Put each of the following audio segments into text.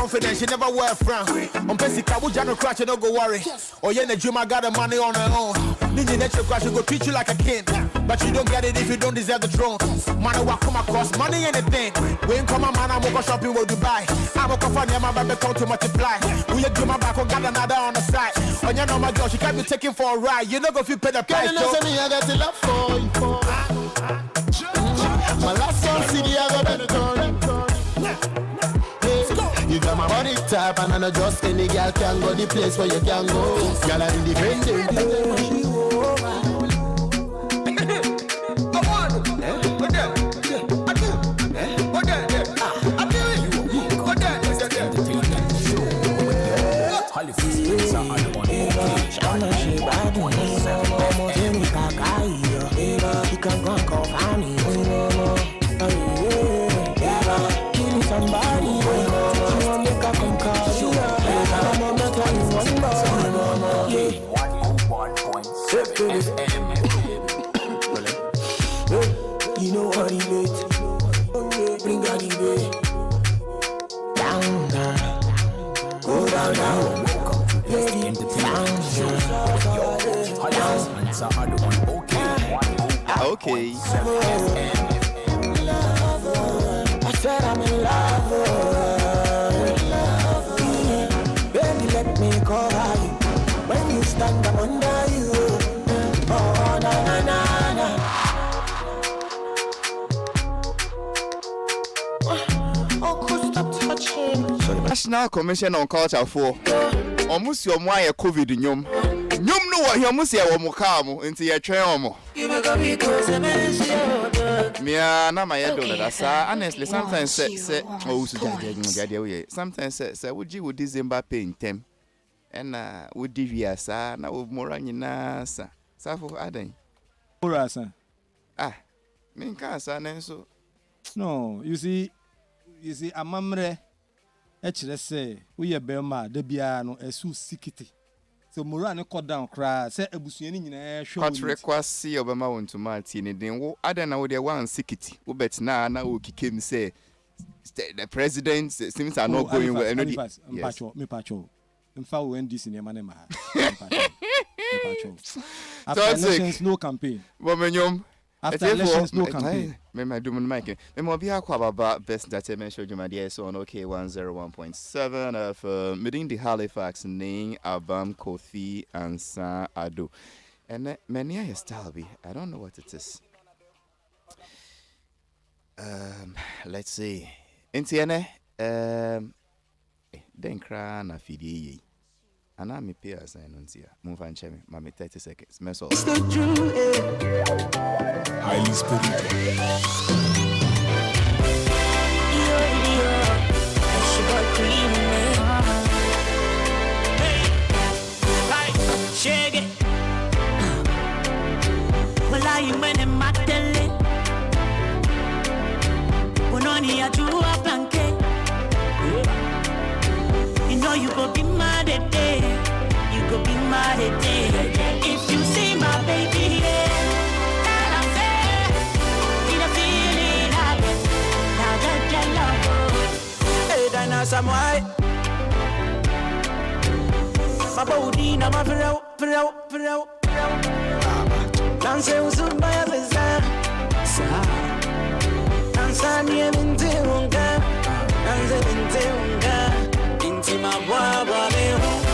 confidence, she never wear a frown. On Pessica, we no crash, no go worry. Oh, yeah, the dream, I got the money on her own. Ninja nature crash, go treat you like a king. But you don't get it if you don't deserve the throne. Money will come across, money ain't a thing. When come a man, I'm going shopping with Dubai. I'm going to find my baby come to multiply. We do my back, got another on the side. When you know my girl, she can't be taken for a ride. You know if you pay the price. Girl, you know me, I got to love for you. My last song, CD, I got better turn. You got my body type, and I know just any girl can go the place where you can go. Girl, I'm independent. You know what he made. Bring that way. Down, down. Go down, down. Okay. I said I'm in love. Baby, let me cover you. When you stand, I'm under you. Oh, na na na na. Oh, could stop touching. National Commission on Culture for almost your why a COVID nyom. Nyom no what you must say wa mukamu into your train omo. Me na my head dollar sa honestly sometimes say oh so we sometimes say would you December paying them and would divia sa na wo mora nyina sa for adan mora sa me nka sa na so no you see amamre e kire say wo ye bema da bia no esu sikiti so mora ne cut down cry say abusuani nyina hwe cut request see obama want to marty ne den wo adan na wo de one sikiti wo bet na wo kikem say the president seems are not going well and me pacho mfa wo ndc ne ma ne ma after elections no campaign after elections no campaign me do my mic me mo bia kwa baba best entertainment show juma dey so on okay 101.7 of meeting the Halifax name Abam Kofi and San Addo and many a style be I don't know what it is. Let's see Intiene den kra na fidie ana me pay assign on here move and check me 30 seconds mess up highly spirited shake it well I you men my tele ononi ya jua planke you know you go be mad at day. You go be mad at day. If you see my baby, and I'm there, in a feeling I get. Now that love. Hey, Dana Samuai. My body, na my pro. Dance with my bizarre. Dance on the Mintunga. Dance Mintunga. My baba me home,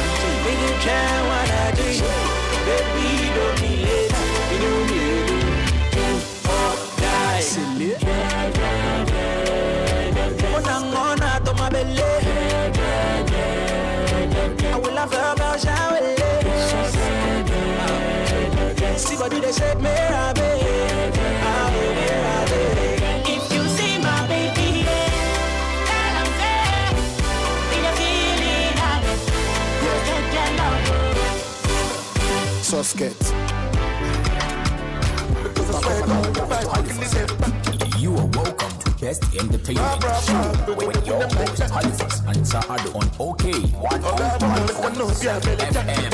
we can try what I do. Baby, don't be late. You know me, oh, die. When I'm on to my belly, I will have a shower. See what did they say, me, if you see my baby. So scared. You are welcome to Best Entertainment Show with your host Halifax and Addo on OK 101.7 FM.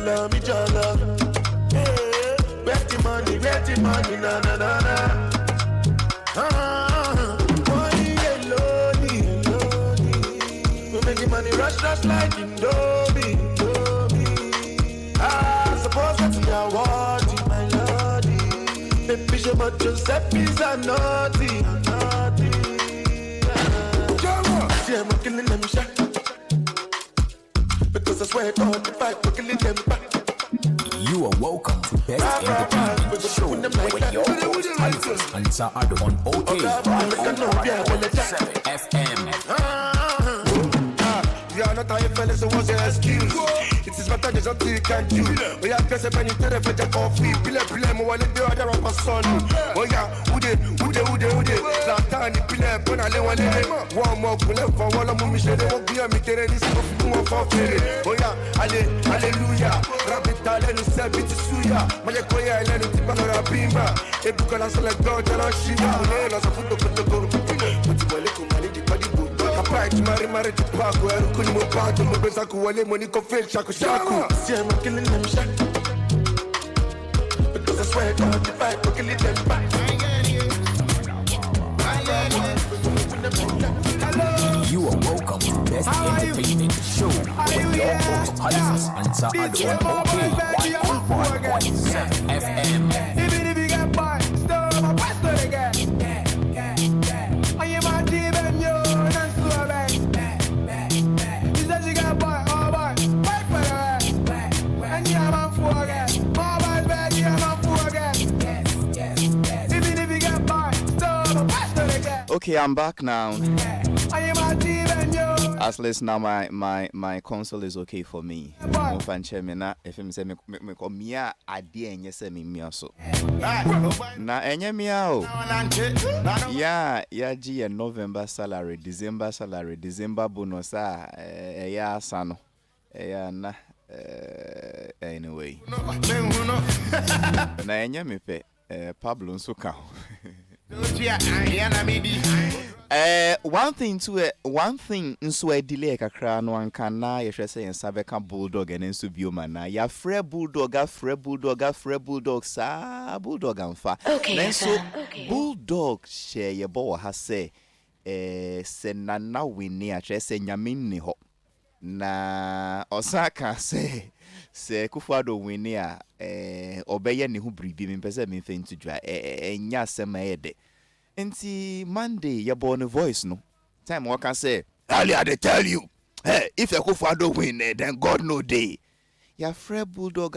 jollo, me jollo. Where the money, na na na na. Money lonely. We making money rush like Indomie. Suppose that you are wanting, my lordy. Baby, show but Giuseppe's are naughty. See, I'm killing them shot. Because I swear God, the fight, we're killing them back. You are welcome to Best Entertainment Show with your host Halifax and Addo on OK 107 FM. You are not how you fellas, so what's your excuse? It is better, there's nothing you can do. We are just a penny to the fetch a coffee. Pile, mo wale be other rapper son. Oh yeah, ude. Satani pile, pona le wale. One more pule for one of me, shade. Won't be a meter, this is more for free. Oh yeah, hallelujah. Rabbit talent, say bit suya. Maya koya, and then tipana rapimba. A book and I select God, and I shiva. Let's a photo. But you wale kumali di body book. Kapag mari to park where you couldn't move part of the best I could wale money ko fake shaku. See I'm killing them shot. Because I swear God the fight for killing them back. You are welcome to Best Entertainment Show with your host Halifax and Addo on OK 107 FM. Even if you get by, still my pastor again. I am my team and you. Okay, I'm back now. As least now my console is okay for me. Mo fanche me na FM say me ko mia ade enye say me mia so. Na enye mia o. Ya ji a November salary, December bonus ya asa no. Ya na anyway. Na enye me pe Pablo nso ka. One thing nso a delay kakra no anka na ye hwese yen sabeka bulldog and nso bioma na ya frɛ bulldog sa bulldog amfa nso bulldog share ye bo ha se se nana wini a hwese nyame nni ho na osaka se Kufuado wini a obeye ne ho bribi me pese me fe ntudwa enya asema yede enti Monday ye born a voice no time what can say earlier they tell you hey if you Kufuado win then God no day ya frɛ bulldog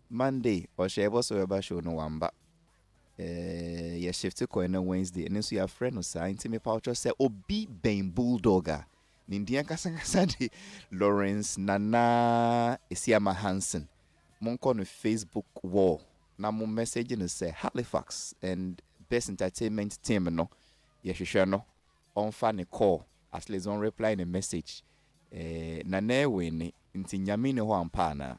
Monday or she was so eba show no wamba ye shift ko na Wednesday and so ya friend no sa enti me pa say obi ben bulldoga Nindian Kasangasa Lawrence Nana Isiama Hansen. Monko no Facebook wall. Na mo message no say Halifax and Best Entertainment team no. Yeshisha no. On fan call. As les on reply in a message. Nane wini inti nyamine ho ampa na.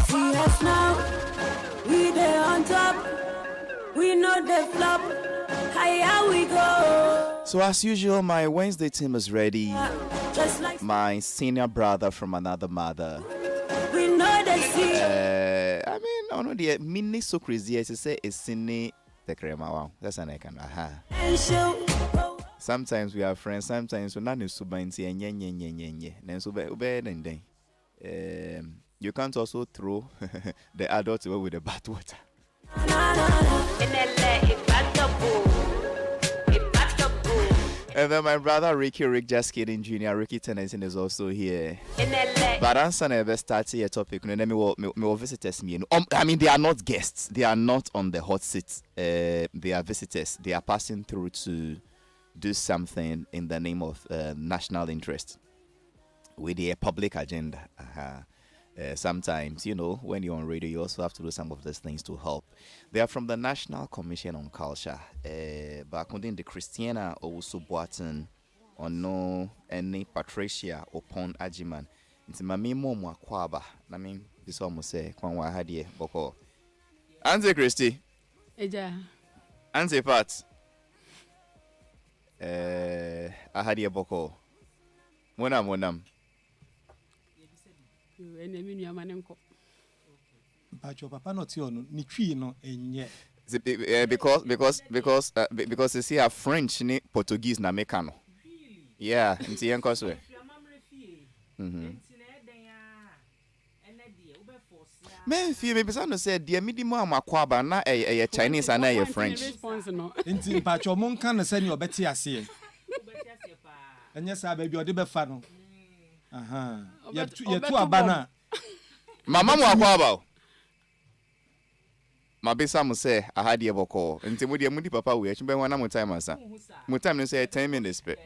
See us now. We there on top. We know the flop. Here we go. So as usual, my Wednesday team is ready. Just like my senior brother from another mother. we know the sea. I mean, I don't know the mini so crazy as to say is sini the crema. Wow, that's an icon. And show. Sometimes we are friends. Sometimes we're not in subainti and nye. Then sube you can't also throw the adults away with the bath water. And then my brother Rick just kidding Jr. Ricky Tennyson is also here. But answer never started a topic. Me will visitors me. I mean they are not guests. They are not on the hot seat. They are visitors. They are passing through to do something in the name of national interest with a public agenda. Sometimes, you know, when you're on radio, you also have to do some of these things to help. They are from the National Commission on Culture. But the Christiana also Boatin or no any Patricia upon Ajiman. It's Mami Momo Kwaba. I mean, this almost say Kwanwa Hadie Boko. Auntie Christy. Eja. Auntie Pat. ahadi boko. Monam. You enemy your manenko. But your papa not your ni tree no enye. Because you see a French ni Portuguese na mekano. Yeah, nti yen koswe. Men fie me bisa no say dia midi mu amakwaba na Chinese and na French. Nti mpacho mon kan say ni obeti ase. Enye sa ba bi ode be fa no. Aha. Ye tu abana. Mama mu akwaba. Mabisa mu say ahadi eboko. Nti mu dia mudi papa we achimbe wana mu time asa. Mu time no say 10 minutes pe.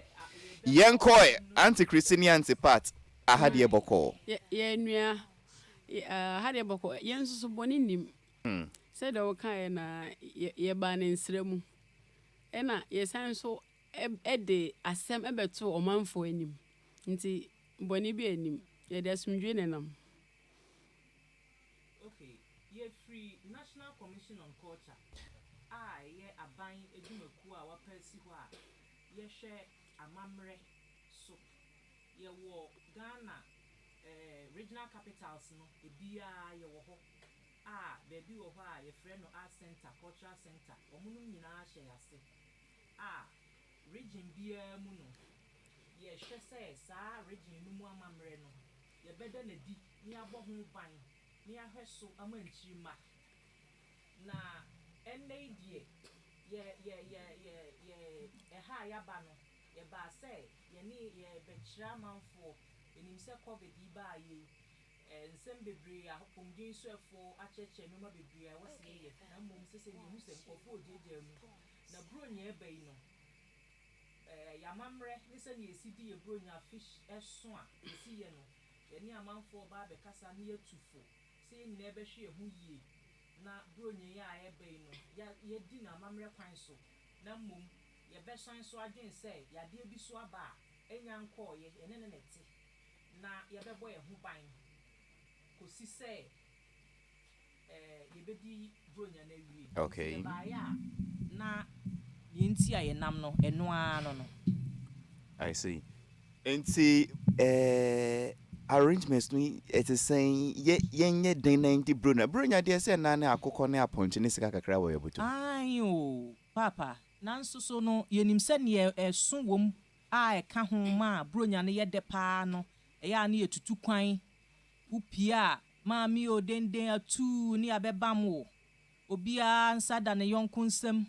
Yen koy anti-Christian anti-part ahadi eboko. Ye nua ahadi eboko yen susu boni nim. Say do kan na ye ba ne nsremu. E na ye san so e de asem ebeto omanfo anim. Nti boni bi anim ye de asumdwe nenam. Okay, ye free National Commission on Culture. Ye aban edumaku a wapasi ho a ye hwe amamre so ye wo Ghana regional capitals no ebia ye wo ho baby wo ho a ye frɛ no art center, cultural center omu no nyina hye ase region bia mu no ye hwe sɛ saa region no mu amamre no ye beda na di ni abɔ ho ban ni ahwɛ so amanchima na NADA ha ya ba no ye ba say ye ni ye betira manfo enim se covid ba ye nsem bebre a pomdin so efo acheche no ma bebre a wose ye na mom se ni hu se nkofo ojeje mu na bronya e bai no ya mamre ni se ni esidi ye bronya fish eso a esi ye no ye ni amanfo ba be kasa ni atufo se nyina ebe hwe hu yie na bronya ya e bai no ye di na mamre kwan so na mom ye be san so adwen say ya de bi so aba enya nko ye ene ne neti na ye be boy hu ban ko si say ye be di bronya na wi Okay. ba ya na yenti a ye nam no eno ano no I see. Nti arrangements me it is saying ye den 90 bronya dey say na na akokọ na aponche ne sika kakra wo yebuto. Ayo papa nanso so no yenim sɛ ne ɛso wom a ɛka ho ma bronya ne yɛde paa no ɛyɛ ne yɛtutu kwan upia maami o denden atu ne abɛbam wo obia nsa da ne yɔnko nsam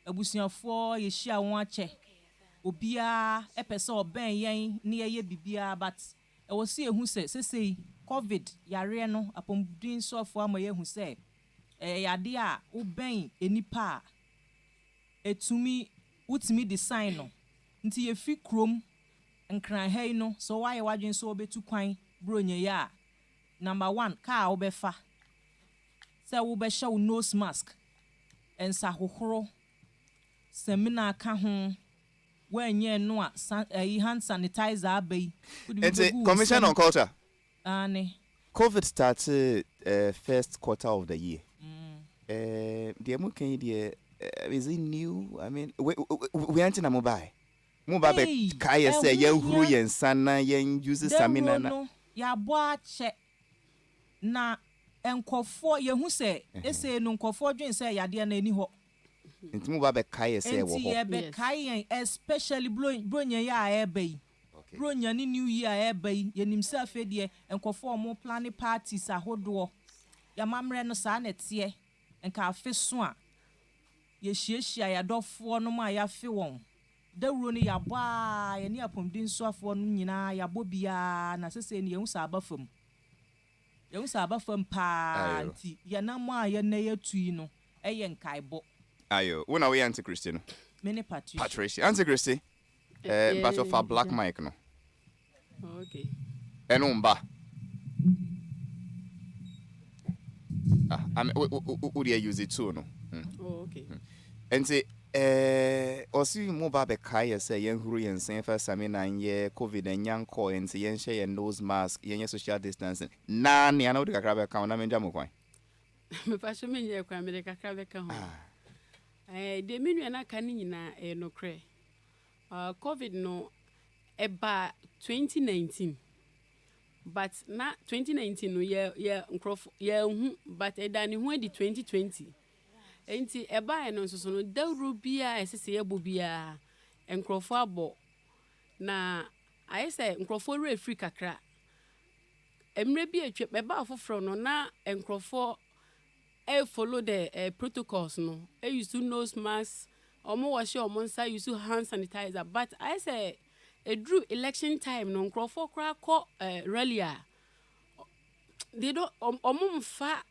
abusuafoɔ yɛhyia wɔn akyɛ obia ɛpɛ sɛ ɔbɛn yɛn ne yɛyɛ bibia but ɛwɔ sɛ ehu sɛ sesei covid yare no apɔmudin sɔfoɔ ama yɛhu sɛ yade a wobɛn enipa etumi utimi design no nti ye fi krom nkran hai no so why wadwen so obetu kwan bronya ya number 1 ka obefa se wo be hye wo nose mask ensa hohoro seminar ka ho wanye no a hand sanitizer abai Commission on Culture. COVID started first quarter of the year. The American is it new? I mean, we aren't in a mobile. Mobile kaya say yen huru yen sana yen use samina na. Ya boa che na enkofo ye hu se ese no nkofo dwen se yade na ani ho. Nti mobile kaya say wo ho. Nti ye be kaya especially bronya ya ebe. Bronya ni new year ebe yenim se afedie enkofo mo plan parties ahodo. Ya mamre no sa na tie enka afeso a ye hiehyia ya dofo no ma ya fe won dawuro ni ya baa ye ni apomdin soafo no nyina ya bobia na sese ni yehu sa abafam pa nti ya na mo a ye na ye tui no eye nkaibo ayo wona we anti-Christian no mene Patricia anti-Christian but of a black mic no Okay eno mba we use it too no. Oh, okay. And say, osi mo ba be kai say yen huru yen sen fa same na ye covid and yan ko and say yen share nose mask yen social distancing na ne ana o de kakra be kan na menja mo kwan Me fa so menye kwan me de kakra be kan ho. De menu na kan nyina no kre. Covid no eba 2019 but na 2019 no ye nkrof ye hu but edani hu di 2020 enti eba no so no dawru bia esese ye bo bia nkrofo abo na ayese nkrofo re free kakra emre bi etwe beba afoforo no na nkrofo follow the protocols no used to nose mask omo wash omo nsa use hand sanitizer but I say a drew election time no nkrofo kra ko rally they don't omo mfa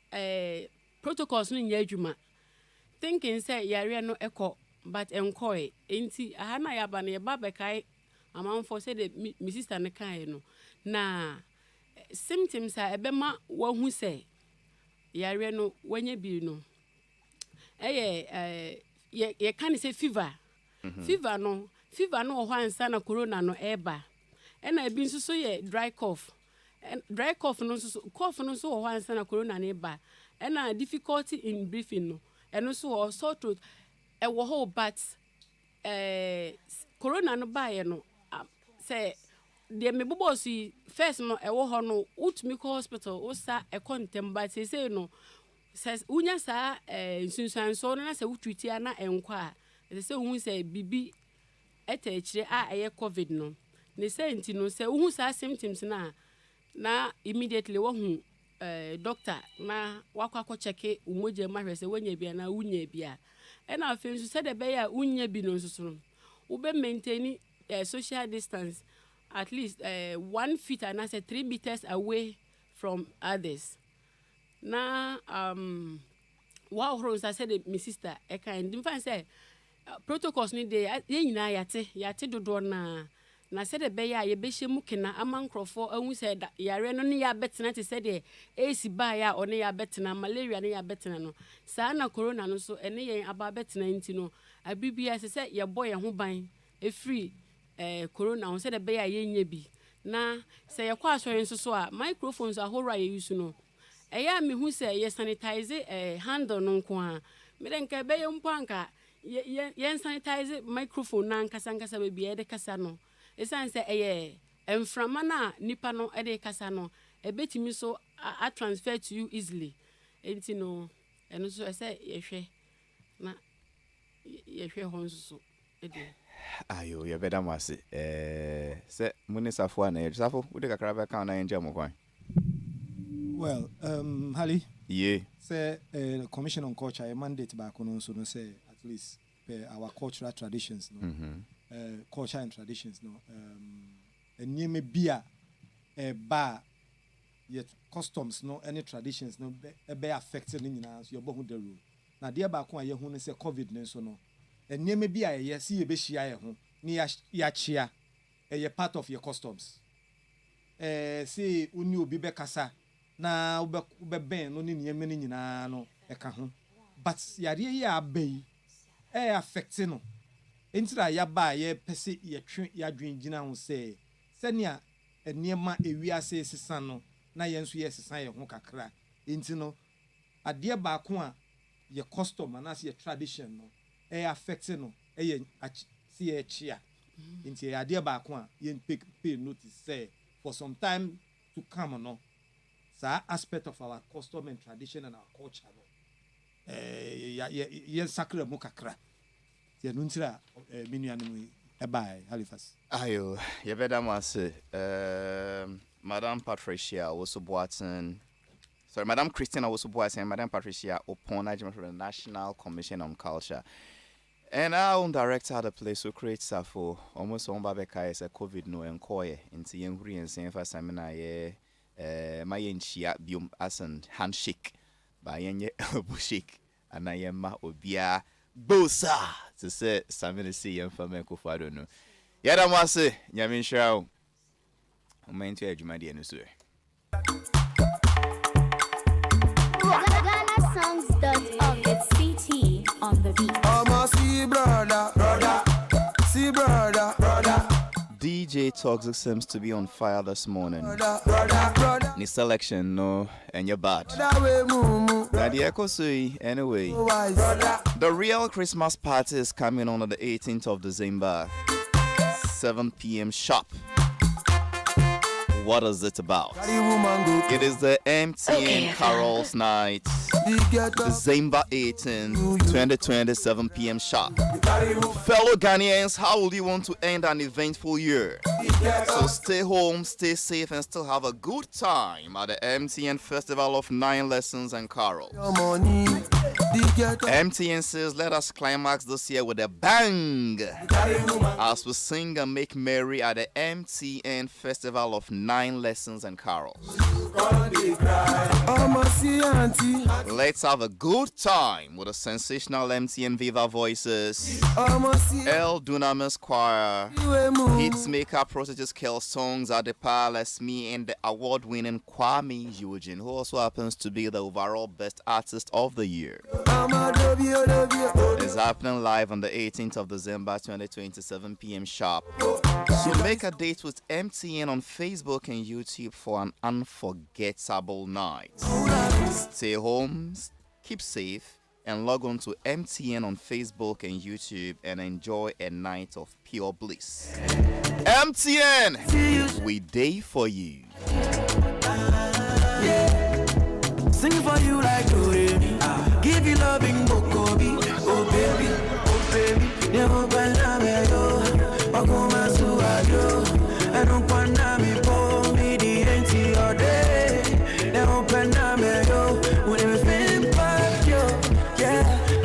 protocols no nya adwuma thinking say yare no eko but enkoy enti aha na yaba na yaba bekai amanfo say the my sister ne kan no na symptoms a ebema wahu say yare no wanya bi no ye can say fever fever no ho ansa na corona no eba na bi nso so ye dry cough no so cough no so ho ansa na corona na eba na difficulty in breathing no eno so ho sore throat e wo ho but corona no ba ye no say de me bobo si first no e wo ho no utumi ko hospital wo sa e kontem but say no says unya sa sunsan so na say utwiti ana enkwa say hu say bibi etechire eye covid no ne say nti no say hu sa symptoms na immediately wo hu doctor na wakwa check umoje mahwe say wonya bia na unya bia e na afi so say de be ya unya bi no so wo be maintain social distance at least 1 feet and I say 3 meters away from others. Na wow I said my sister I can define say protocols ni de ye nyina yate dodo na said be ya ye be hye kena amankrofo ahu say yare no ne ya betena te said e esi ba ya one ya betena malaria ne ya betena no sa na corona no so ene yen aba betena nti no abibia say ye boy ho ban e free corona on said be ya ye nya bi na say ye kwa asori nso so a microphones ahoro ye use no eya me hu say ye sanitize handle no nko a me den ka be ye mpanka ye sanitize microphone na nkasa be bia de kasa no esan say emframa na nipa no de kasa no ebetimi so a transfer to you easily enti no eno so say ye hwe na ye hwe ho so ede ayo ye beda mase se munisafo na ye safo wo de kakra be kan na enja mo kwan. Well, Hali. Yeah. Say the Commission on Culture a mandate back on so no say at least our cultural traditions, no. Culture and traditions, no. And you may be a bar yet customs, no any traditions, no be affected in your bohu the rule. Now dear back when you say COVID no so no. And you may be a yes see a beshia near yachia a part of your customs. See unu bi bekasa na ube ben no ni nyeme ni nyina no eka ho but yare ya abai affect no entira ya ba ye pese ye twe ya dwen gina ho se senia eniema ewiase sesa no na ye nso ye sesa ye ho kakra enti no ade ba ko a ye custom na ye tradition no affect no ye si ye chia enti ade ba ko a ye pay notice say for some time to come no aspect of our custom and tradition and our culture ye sacred mu kakra ye nuntira minuanu bye Halifax ayo ye beda mase Madam Patricia was boating sorry Madam Christina was boating Madam Patricia upon agreement from the National Commission on Culture and our director the place who creates for almost on babeka is a covid no enkoye into yenhuri and saying for seminar ye my enchia bium as an handshake by yenye elbow shake and I am ma obia bosa to say something to see and for me I don't know yada mase nyamin shao moment to ejumadi enusu GhanaSongs.org. It's CT on the beat. See brother. DJ Toxic seems to be on fire this morning. Brother. Ni selection no and you're bad. Anyway, the real Christmas party is coming on the 18th of December. 7 p.m. sharp. What is it about? It is the MTN Carols Night, December 18, 2027 p.m. sharp. Fellow Ghanaians, how would you want to end an eventful year? So stay home, stay safe, and still have a good time at the MTN Festival of 9 Lessons and Carols. MTN says, let us climax this year with a bang as we sing and make merry at the MTN Festival of 9 Lessons and Carols. Let's have a good time with the sensational MTN Viva voices, El Dunamis Choir, Hitsmaker Proteges Kel Songs at the Palace, me and the award-winning Kwame Eugene, who also happens to be the overall best artist of the year. It's happening live on the 18th of December 2027 p.m. sharp. So make a date with MTN on Facebook and YouTube for an unforgettable night. Stay home, keep safe, and log on to MTN on Facebook and YouTube and enjoy a night of pure bliss. MTN, we day for you. Sing for you like Doremi. Give you loving Bokobi. Oh baby, never banana yo. Wakoma suado. I don't wanna me for me the empty all day. Never banana yo. When you feel back yo, yeah,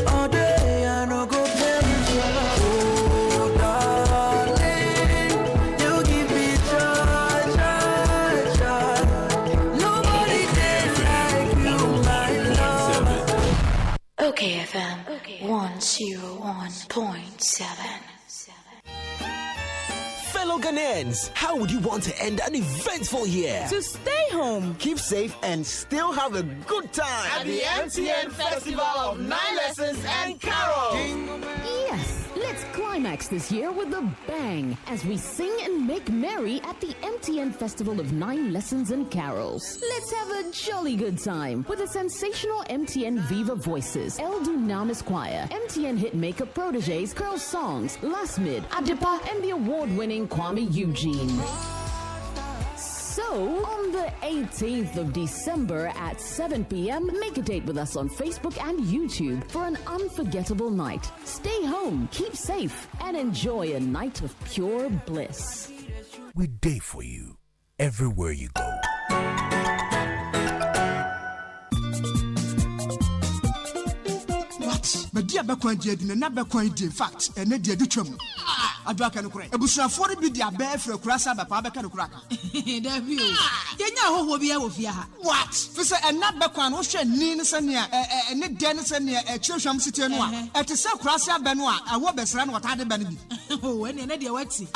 all day I no go play with you. Oh darling, you give me joy. Nobody did like you, my love. Okay, FM 101.7. Fellow Ghanaians, how would you want to end an eventful year? To stay home, Keep safe and still have a good time at the MTN Festival of 9 Lessons and Carols. Yes, let's climax this year with a bang as we sing and make merry at the MTN Festival of 9 Lessons and Carols. Let's have a jolly good time with the sensational MTN Viva voices, El Dunamis Choir, MTN Hitmaker Proteges, Curl Songs, Last Mid, Adipa, and the award-winning Kwame Eugene. So, on the 18th of December at 7 p.m., make a date with us on Facebook and YouTube for an unforgettable night. Stay home, keep safe, and enjoy a night of pure bliss. We day for you everywhere you go. But dear Bakwan did never quite in fact, and Nadia Duchum. I do can correct. A bush of 40 be their bear for a crassa by Pabaka cracker. You know who will be able to what? For and not Bakwan, Ocean, Nina Sania, and Nick Denison, a Chilsham City, at the South Crassa Benoit, I will best run what I did. Oh, and Nadia Wetsy.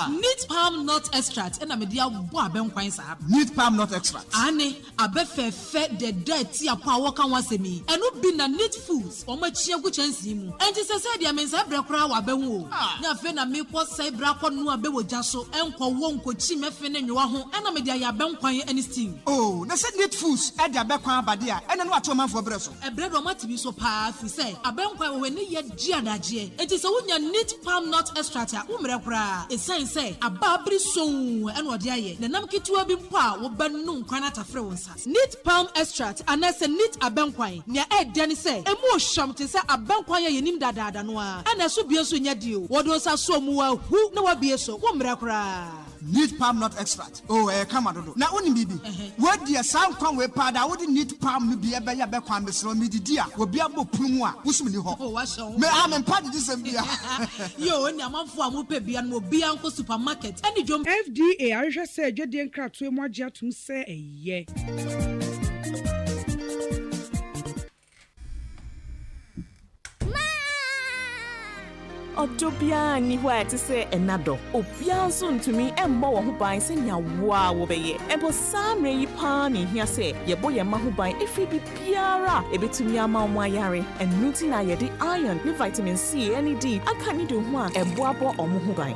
Neat palm nut extract and a media boabem quines up. Neat palm nut extract. Annie, a befe fed the dead tea upon walking once a me, and not been a neat foods or much young chance him. And just said, I mean, Sabra Crow, a bemo. Nafena me was say Bracon no abewo jaso, and for one could see me fin in your home, and a media bem quine any steam. Oh, that's a neat foods at the Bakwan Badia, and then what to man for Bresso. A bread or mat to be so powerful, say, a bem quine when yet Giadaji. It is a winner neat palm nut extract, Umra, a sign say, a babri so, and what yaye, the Namki to a big power will burn no canata frozen. Neat palm extract, and that's a neat a banquine, near Ed Danny say, a more sham to say a banquine in him that noir, and a subios in your deal. What was a so more who no be so, Umra. Neat palm nut extract. Oh, come on. Now, only maybe. What dear sound come with pad, I wouldn't need palm to be a bear back on the slow midi dear, will be able to pumwa, who's me. Oh, what's so? May I am part of this and you and your mom for Mupebi and will be uncle supermarket. And you FDA, I just said, you didn't crack to more jet to say a yeah. Otopia ni hwa te se enado opia so ntumi embo wo ho ban se nya wa wo beye empo samre yi pa ni hia se ye bo ye ma ho ban efi bi biara ebetumi ama omo ayare enuti na ye di iron ni vitamin C any D aka ni do ho a ebo abo omo ho ban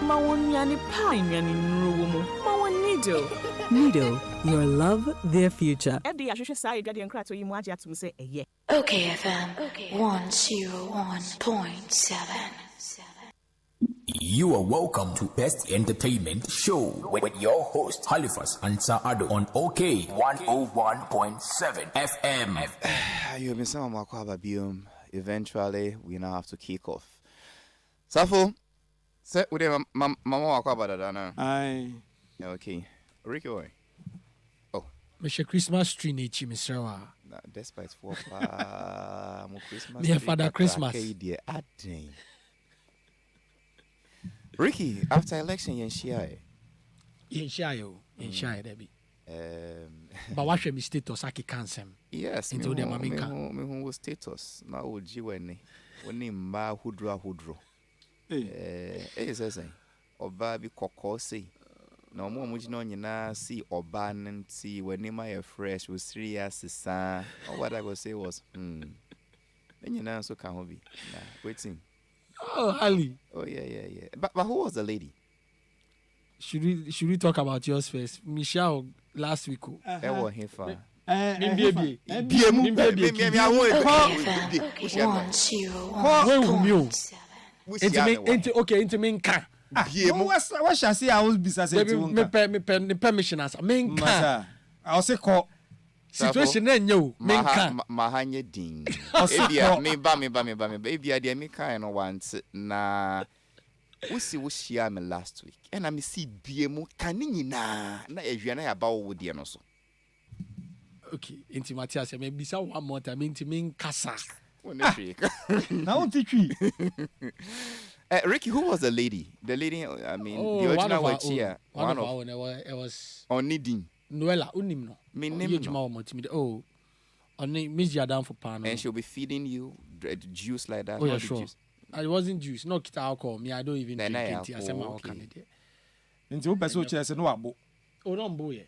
ma wonya ni pa nya ni nruwo mu ma woni do Nido, your love, their future. FDA ahwehwe sai dwade nkra to yi mu agye atum se eye. Okay, FM 101.7. You are welcome to Best Entertainment Show with your host Halifax and Addo on OK 101.7 FM. You've been some of eventually, we now have to kick off. Safo, say with Mama Wakabadana. Aye. Okay. Ricky, boy. Oh. Mr. Christmas tree, Nichi, Mr. Despite 4 Christmas. Dear Father Christmas. Ricky, after election, you share. Debbie. But what should be status? I can't say. Yes, into the mamika. Me status. Na oji weni. Woni mba hudro. Say. Oba bi kokko say. Na omo muji no nyina see oba nti weni my fresh was 3 years sa. What I go say was nyina so kan ho bi. Na waiting. Oh, Ali. Oh yeah. But who was the lady? Should we talk about yours first? Michelle last week. Ewo hefa. Baby. Into me nka. What shall I say? I will be Me permission as me nka. I'll say call. Situation na nyo me nka. Mahanye din. Ebia me ba. Ebia dia me kan no want na we share me last week. And I see biemu kan nyina na ehwia na ya ba wo de no so. Okay, into Matthias, I may be so one more time into me kasa. Now twi. Ricky, who was the lady? The lady, I mean, the original one here. One of our own. It was on Nidin. Noella unim no. Me name no. On Miss Yadam for pan. And she'll be feeding you juice like that. Oh yeah, sure. It wasn't juice, no kita alcohol. Me, I don't even drink it. I say my candidate. Into who person say no abo. Oh no boy.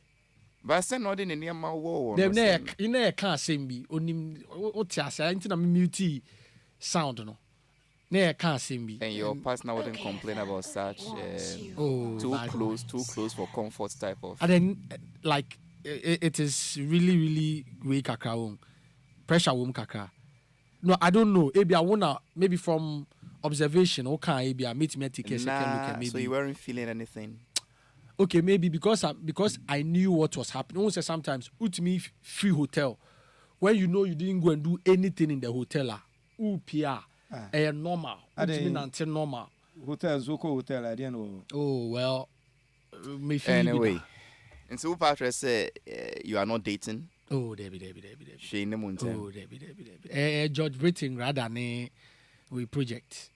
But I said not in any more war. Them you know can't say me onim otiasa into na mute sound no. Ne can't say me. And your partner wouldn't complain about such too close for comfort type of. And then like it is really way kakra pressure kakra. No, I don't know. Maybe from observation, okay, maybe I meet me take a second look. So you weren't feeling anything? Okay, maybe because I knew what was happening. Almost sometimes, me free hotel, when you know you didn't go and do anything in the hotel, normal. Until normal. Hotel, I didn't know. Oh well, anyway. And so Patrick said you are not dating. Oh, Debbie. She in the mountain. Oh, Debbie. George Britain rather than we project.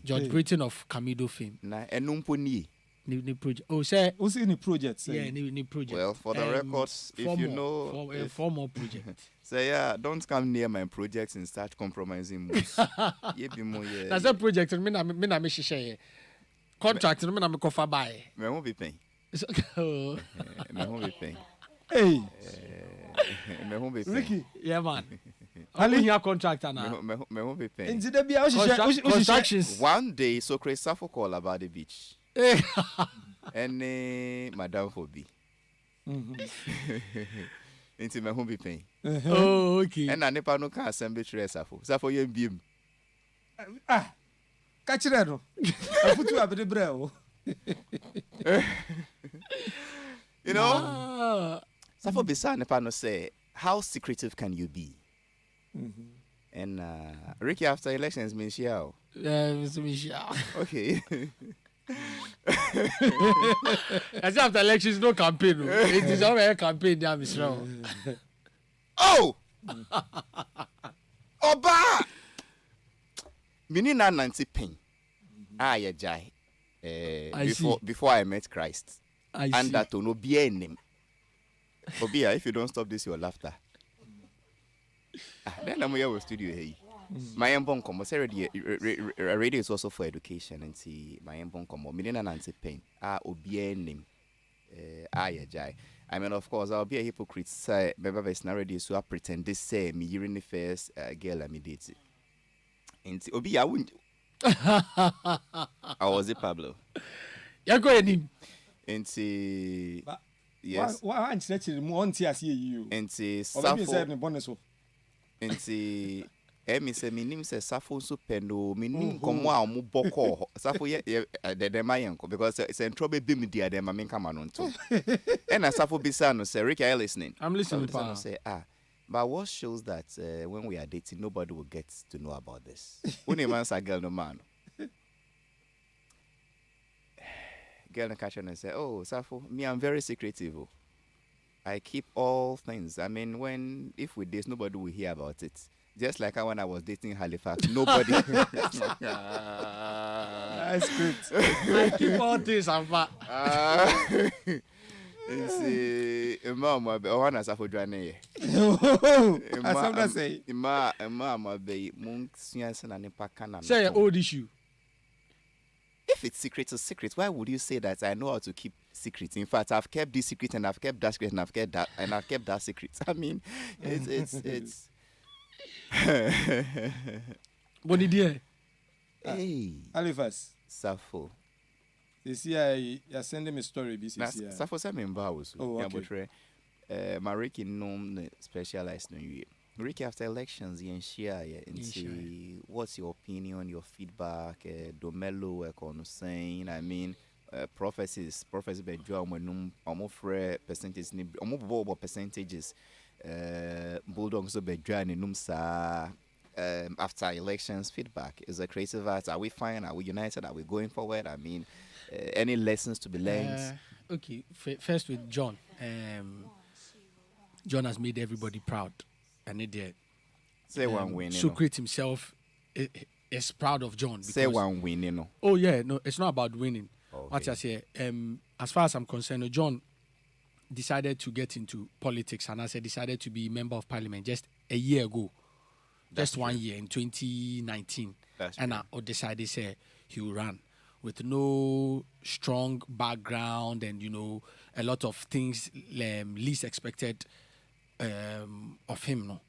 George Britain of Camido fame. Na enumponi. Ni project. Oh, say who's in the project? Yeah, ni project. Well, for the records, if you know, four more projects. Say don't come near my projects and start compromising moves. That's a project. Me na share. Contract. Me na me cover buy. Me won't be paying. Me won't be paying. Hey. Ricky. Yeah, man. Ali here contractor now. Me won't be paying. In the constructions. One day, so Chris Safo call about the beach. And Madame Fobi. Into my home be paying. Oh, okay. And I never know can assemble Safo. Safo you beam. Catch it. I put you up the brew. You know, Safo Bisa Nepano say, how secretive can you be? And Ricky after elections means Michelle. Mr. Michelle. Okay. As after elections, no campaign. It is already a campaign, there, Mr. Oh! Oba! Mini na Nancy Payne. Yeah, Jai. Before I met Christ. And that to no be a name. Obia, if you don't stop this, your laughter. Then I'm here with studio here. My embon combo. Radio is also for education and see my embon combo. Milena Nancy Payne. Obia name. Yeah, Jai. I mean, of course, I'll be a hypocrite. Say, Beba Vesna radio, so I pretend this say me hearing the first girl I me date. And Obia, I wouldn't. I was it, Pablo. You're going and see. Yes. Why aren't you more on TSU? And see, Sappho. And see, Emi se minim se safo so pendo minim komo a omo boko safo ye de mayenko because se ntro be bim dia de ma menka ma no nto. E na safo bisa no say Rick, are you listening? I'm listening. Say but what shows that when we are dating nobody will get to know about this. Uni man sa girl no man. Girl no catch and say, "Oh, safo, me I'm very secretive. I keep all things. I mean, if we date, nobody will hear about it. Just like when I was dating Halifax, nobody." That's good. I keep all this and that. Mama, I want to suffer journey. Say Mama, be monk, and Pakana. Say an old issue. If it's secret, it's secret. Why would you say that? I know how to keep secrets. In fact, I've kept this secret and I've kept that secret and I've kept that and I've kept that secret. I mean, it's. What did you? Hey, Halifax. Safo. This year, you're sending me a story. Safo send me embarrassed. Oh, okay. Mariki no specialized no you. Ricky, after elections, you share and see what's your opinion, your feedback, Domelo, saying. I mean, prophecies be drawn when almost percentages, Bulldogs be drawn in numsa. After elections, feedback is a creative art. Are we fine? Are we united? Are we going forward? I mean, any lessons to be learned? Okay, first with John. John has made everybody proud. And he did. Say one win. Socrates himself is proud of John. Say one win, you know. Oh yeah, no, it's not about winning. Okay. What I say, as far as I'm concerned, John decided to get into politics, and I said decided to be member of parliament just a year ago, just 1 year in 2019, and I decided say he will run with no strong background and a lot of things least expected. Of him, no.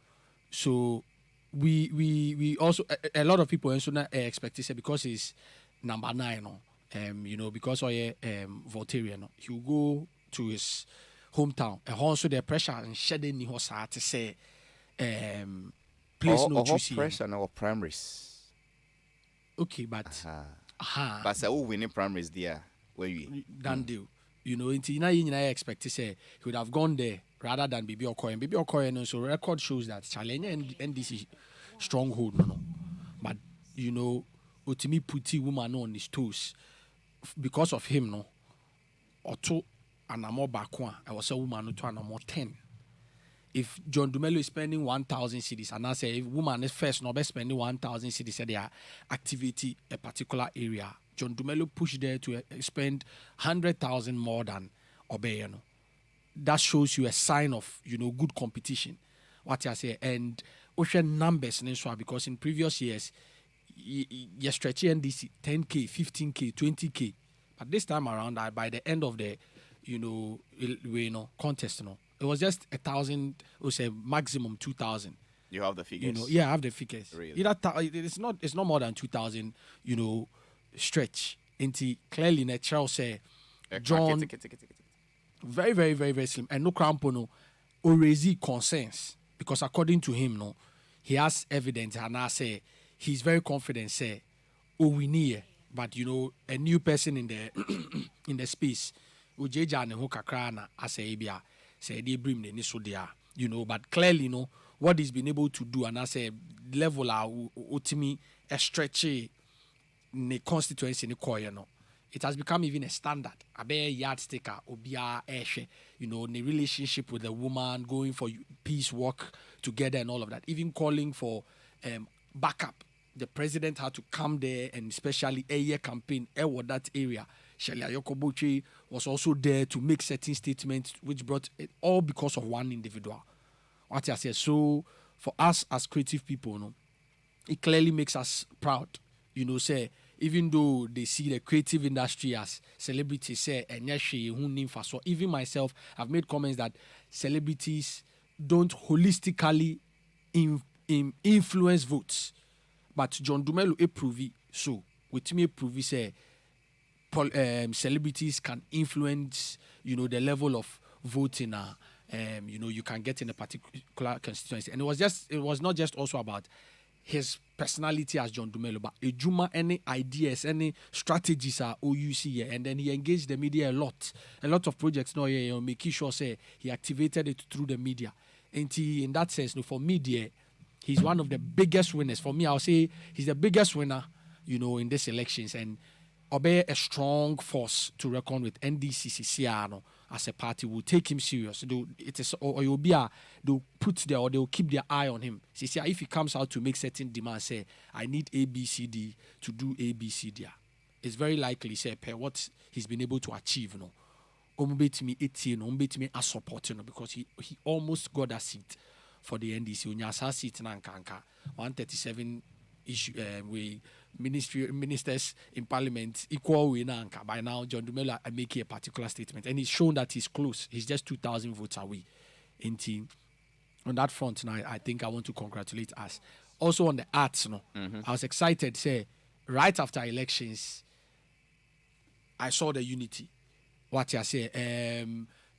So we also a lot of people also not expect to say because he's number 9, no. Because Voltarian, no, he will go to his hometown. And also the pressure and shedding in his heart to say, place no choosing. Pressure no primaries. Okay, but but say who winning primaries there? Where you done deal. Until now you expect to say he would have gone there rather than Bibi Okoye. Bibi Okoye, so record shows that challenge and this is stronghold, no. But Otimi Puti woman on his toes because of him, no. Or two and more bakwa. I was a woman to more 10. If John Dumelo is spending 1,000 cedis, and I say if woman is first not be spending 1,000 cedis at their activity a particular area, John Dumelo pushed there to spend 100,000 more than Obeyano. That shows you a sign of good competition. What I say and ocean numbers because in previous years you stretch NDC 10k, 15k, 20k, but this time around by the end of the contest, it was just 1,000. Or say maximum 2,000. You have the figures. Yeah, I have the figures. Really? It's not more than 2,000. Stretch into clearly natural say John very, very, very, very slim and no crampono already concerns because according to him, no, he has evidence and I say he's very confident say we need but a new person in the in the space ujeja ne ho kakra na say bia say they bring the niso there but clearly what he's been able to do and I say level ultimately a stretchy ne constituency ni koye no it has become even a standard abe yardstick obia ehwe the relationship with the woman going for peace work together and all of that even calling for backup. The president had to come there and especially a year campaign that area. Shelia Yokobuchi was also there to make certain statements which brought it all because of one individual. What I say, so for us as creative people, it clearly makes us proud. Say even though they see the creative industry as celebrities say so even myself I've made comments that celebrities don't holistically influence votes. But John Dumelo approve so with me approve say celebrities can influence the level of voting you can get in a particular constituency. And it was not just also about his personality as John Dumelo, but Ejuma, any ideas, any strategies are OUC here, and then he engaged the media a lot of projects now here, making sure say he activated it through the media. And in that sense, for media, he's one of the biggest winners. For me, I'll say he's the biggest winner, in these elections, and obey a strong force to reckon with. NDCCC as a party will take him serious. They'll put there, or they'll keep their eye on him. See, if he comes out to make certain demands, say, I need ABCD to do ABCD, it's very likely, say, per what he's been able to achieve, me 18, me as supporting, because he almost got a seat for the NDC. Unyasa seat na nkanka 137 issue we ministers in parliament equal way na nka. By now, John Dumelo making a particular statement, and he's shown that he's close. He's just 2,000 votes away. In team on that front, now I think I want to congratulate us. Also on the arts, I was excited. Say right after elections, I saw the unity. What you say,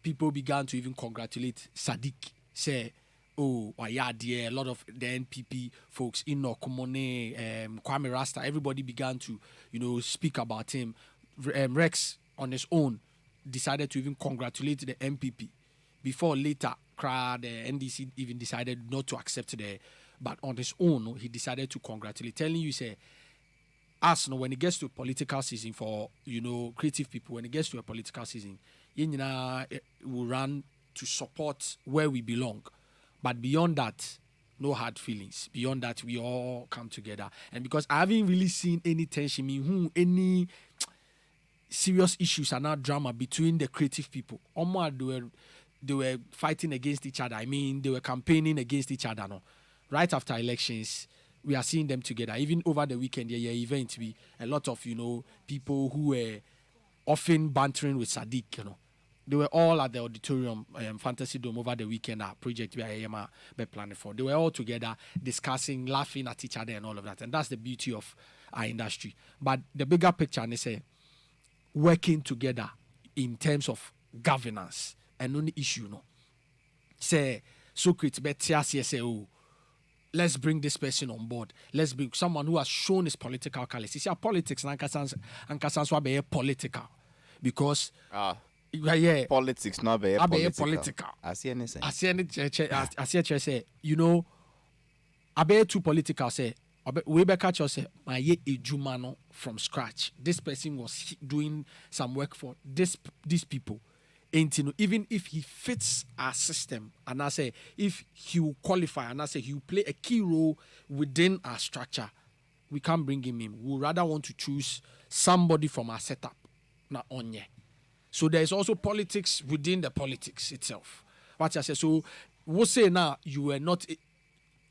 people began to even congratulate Sadiq. Say, oh, yeah, dear, a lot of the NPP folks, Komone, Kwame Rasta, everybody began to, speak about him. Rex, on his own, decided to even congratulate the MPP. Before later, the NDC even decided not to accept but on his own, he decided to congratulate, telling you, say, us, when it gets to a political season for, creative people, when it gets to a political season, will run to support where we belong. But beyond that, no hard feelings. Beyond that, we all come together. And because I haven't really seen any tension, any serious issues and not drama between the creative people. They were fighting against each other. I mean, they were campaigning against each other. No? Right after elections, we are seeing them together. Even over the weekend, event, a lot of, people who were often bantering with Sadiq, They were all at the auditorium, Fantasy Dome over the weekend, our project we are planning for. They were all together, discussing, laughing at each other and all of that. And that's the beauty of our industry. But the bigger picture is working together in terms of governance and only issue, Say, Socrates, say, oh, let's bring this person on board. Let's bring someone who has shown his political caliber. You see, politics and be political. Because politics not be political. I see anything. I see say, I be too political. Say, we be catch us. My ye ejumano from scratch. This person was doing some work for these people. And even if he fits our system, and I say if he will qualify, and I say he will play a key role within our structure, we can't bring him in. We rather want to choose somebody from our setup, not onye. So there is also politics within the politics itself. What I say, so we'll say now you are not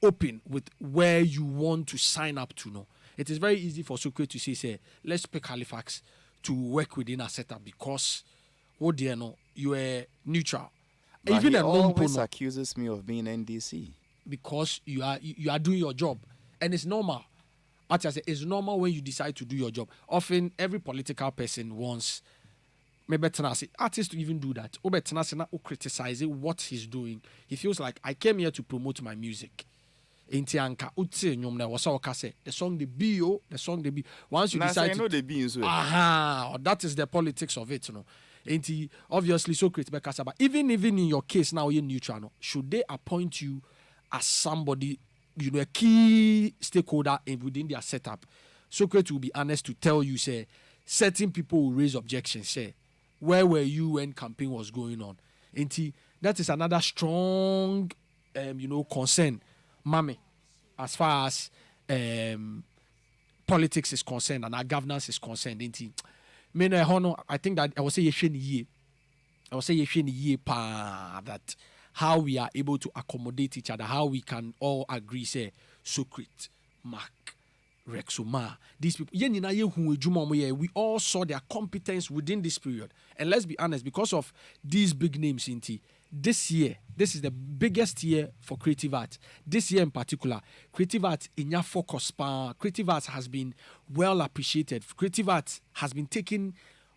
open with where you want to sign up to. No, it is very easy for Socrates to say, let's pick Halifax to work within our setup because, you are neutral. But even he always accuses me of being NDC because you are doing your job, and it's normal. What I say, it's normal when you decide to do your job. Often, every political person wants maybe artists to even do that. Or criticize what he's doing. He feels like I came here to promote my music. The song the B, the song the B. Once you decide, I know the B as well. That is the politics of it, obviously Socrates Bekasa, but even in your case now you're neutral. Should they appoint you as somebody, a key stakeholder within their setup? Socrates will be honest to tell you, say, certain people will raise objections, say, where were you when campaign was going on? That is another strong, concern, Mame, as far as politics is concerned and our governance is concerned. I think that I will say that how we are able to accommodate each other, how we can all agree, say, Socrates, Mark, Rexuma, these people, we all saw their competence within this period. And let's be honest, because of these big names in this year, this is the biggest year for creative art. This year in particular, creative art in your focus, creative art has been well appreciated. Creative art has been taken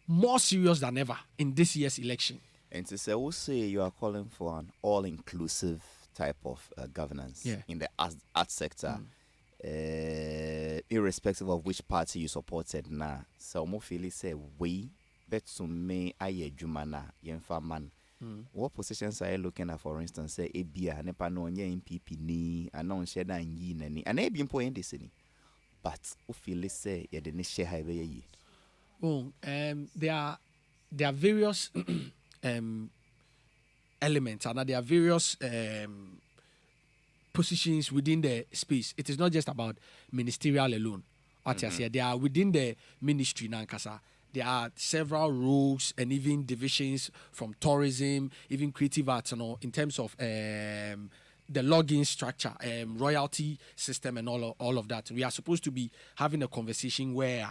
more serious than ever in this year's election. And to say, we'll say you are calling for an all-inclusive type of governance in the art sector. irrespective of which party you supported na so mo feel say we bet to me aye jumana yemfa man. What positions are you looking at, for instance, say ebia nepa no onye MPP ni anon share dan yi nani and e bi mpo yen desini but o feel say ye de ne share ha yi. Oh, there are various elements and there are various positions within the space. It is not just about ministerial alone. What I say, they are within the ministry nankasa. There are several roles and even divisions from tourism, even creative arts, in terms of the login structure, royalty system, and all of that. We are supposed to be having a conversation where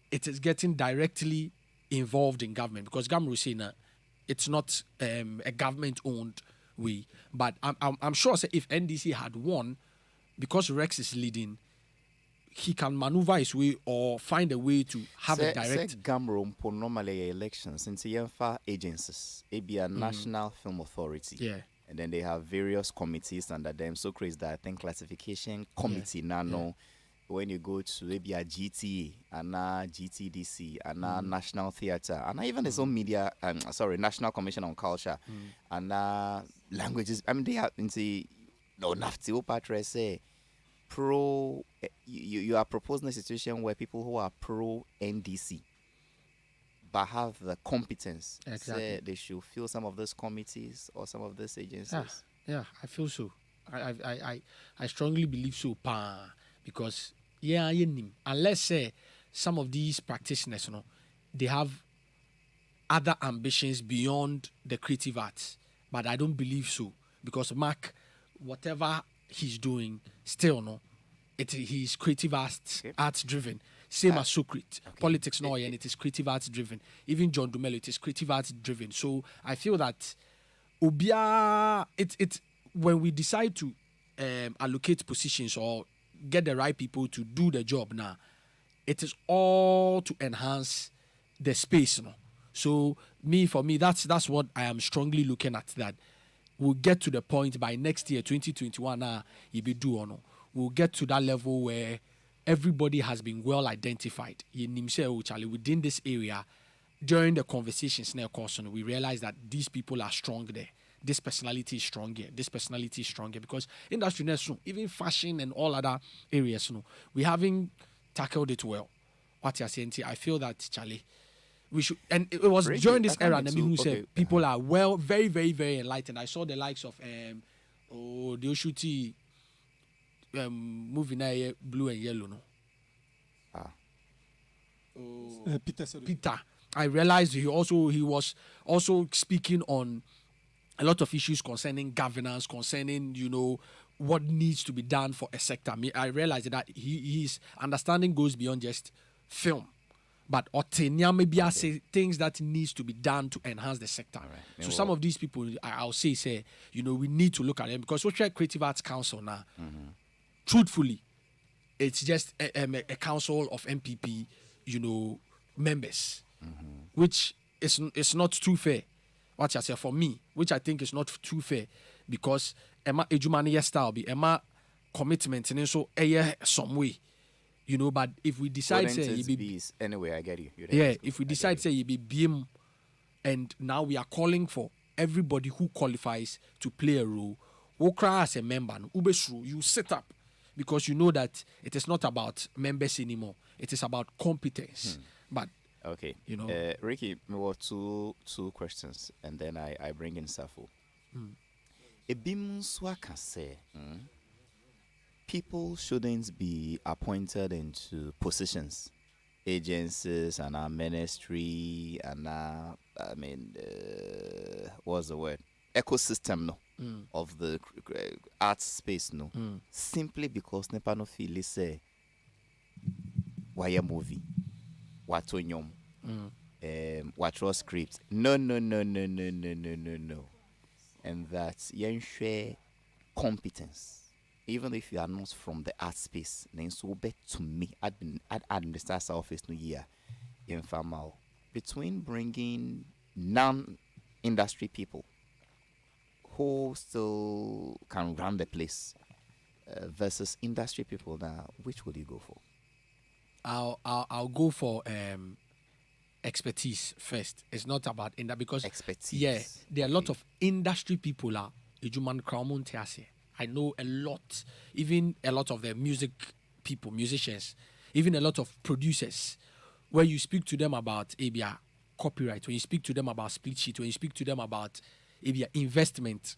it is getting directly involved in government, because Gamrusina, it's not a government-owned way. But I'm sure if NDC had won, because Rex is leading, he can maneuver his way or find a way to have a direct. Gamro for normally elections since for agencies, ABA National Film Authority. Yeah. And then they have various committees under them. So crazy that I think classification committee nano. When you go to maybe a GTA and GTDC and National Theatre and even his own media, National Commission on Culture and languages. I mean, they have no nafti patre say pro. You are proposing a situation where people who are pro NDC but have the competence, say they should fill some of those committees or some of those agencies. Yeah, I feel so. I strongly believe so, because unless some of these practitioners, they have other ambitions beyond the creative arts, but I don't believe so, because Mark, whatever he's doing, still he's creative arts driven. Same as Socrates, politics and it is creative arts driven. Even John Dumelo, it is creative arts driven. So I feel that it's when we decide to allocate positions or get the right people to do the job now, it is all to enhance the space. So for me, that's what I am strongly looking at, that we'll get to the point by next year, 2021, we'll get to that level where everybody has been well identified within this area. During the conversations, we realize that these people are strong there. This personality is strong here. This personality is strong here. Because industry, even fashion and all other areas, we haven't tackled it well. What you're saying, I feel that, Charlie, we should. And it was during this era, who said people are very, very, very enlightened. I saw the likes of the Oshuti movie now, Blue and Yellow. Peter. I realized he was also speaking on a lot of issues concerning governance, concerning, what needs to be done for a sector. I realized that his understanding goes beyond just film. But maybe I say things that needs to be done to enhance the sector. Right. So some of these people, I'll say, we need to look at them, because Social Creative Arts Council now, truthfully, it's just a council of MPP, members, which is not too fair. What I say for me, which I think is not too fair, because Emma Ejumani style be Emma commitment and so some way. But if we decide say anyway, I get you. If we decide say you be BM, and now we are calling for everybody who qualifies to play a role, Okra as a member, you set up, because you know that it is not about members anymore. It is about competence. But okay, Ricky, we have two questions, and then I bring in Safo. Ebimswa can say. People shouldn't be appointed into positions, agencies, and our ministry, and what's the word? Ecosystem of the art space simply because nepa no feel say why movie, what nyom, what raw script. No, and that's yen share competence. Even if you are not from the art space, then so bet to me, I'd administer office new year informal between bringing non-industry people who still can run the place versus industry people now, which will you go for? I'll go for expertise first. It's not about because expertise. Yeah, there are a lot of industry people are Ejuman Kramun Tiase. I know a lot, even a lot of the music people, musicians, even a lot of producers, where you speak to them about ABR copyright, when you speak to them about split sheet, when you speak to them about ABR investment,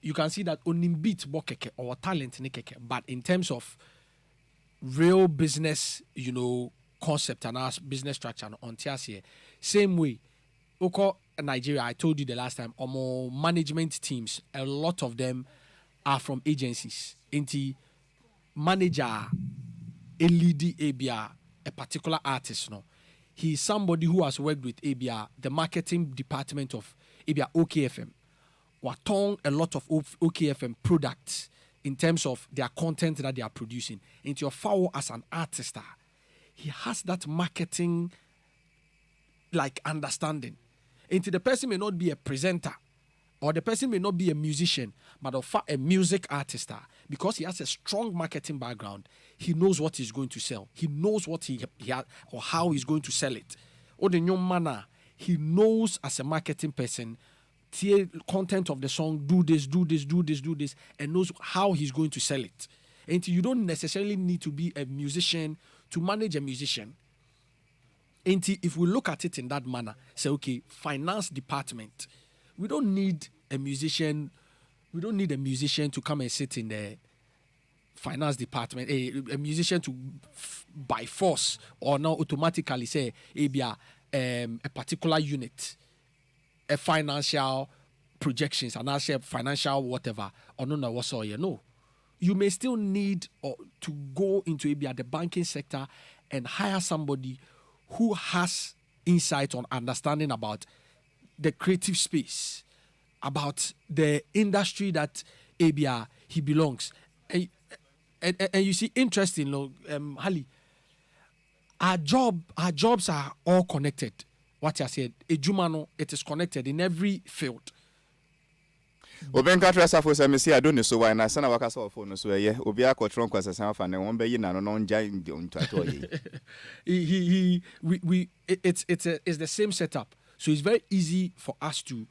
you can see that only beat bokeke or talent nikeke, but in terms of real business, concept and our business structure on TSA, same way. Oko Nigeria, I told you the last time, more management teams, a lot of them are from agencies. Into manager, a lead ABR, a particular artist, he's somebody who has worked with ABR, the marketing department of ABR OKFM. Watong a lot of OKFM products in terms of their content that they are producing. Into your foul as an artist, he has that marketing understanding. Into the person may not be a presenter or the person may not be a musician, but a music artist, because he has a strong marketing background, he knows what he's going to sell. He knows what he has or how he's going to sell it. Or the new manner, he knows as a marketing person, content of the song, do this, and knows how he's going to sell it. And you don't necessarily need to be a musician to manage a musician. And if we look at it in that manner, say, okay, finance department, we don't need a musician. We don't need a musician to come and sit in the finance department. A musician to by force or now automatically say, a particular unit, a financial projections, and I say financial whatever, or no, what's all you know. You may still need to go into the banking sector and hire somebody who has insight on understanding about the creative space, about the industry that he belongs. And you see, interesting, Hali, our jobs are all connected. What I said, Ejumano, it is connected in every field. Obenka trasa for some see Addo so why na sana waka so phone so ye obi akotron kwasa san fa ne won be yi na no nja ntato ye it's the same setup, so it's very easy for us to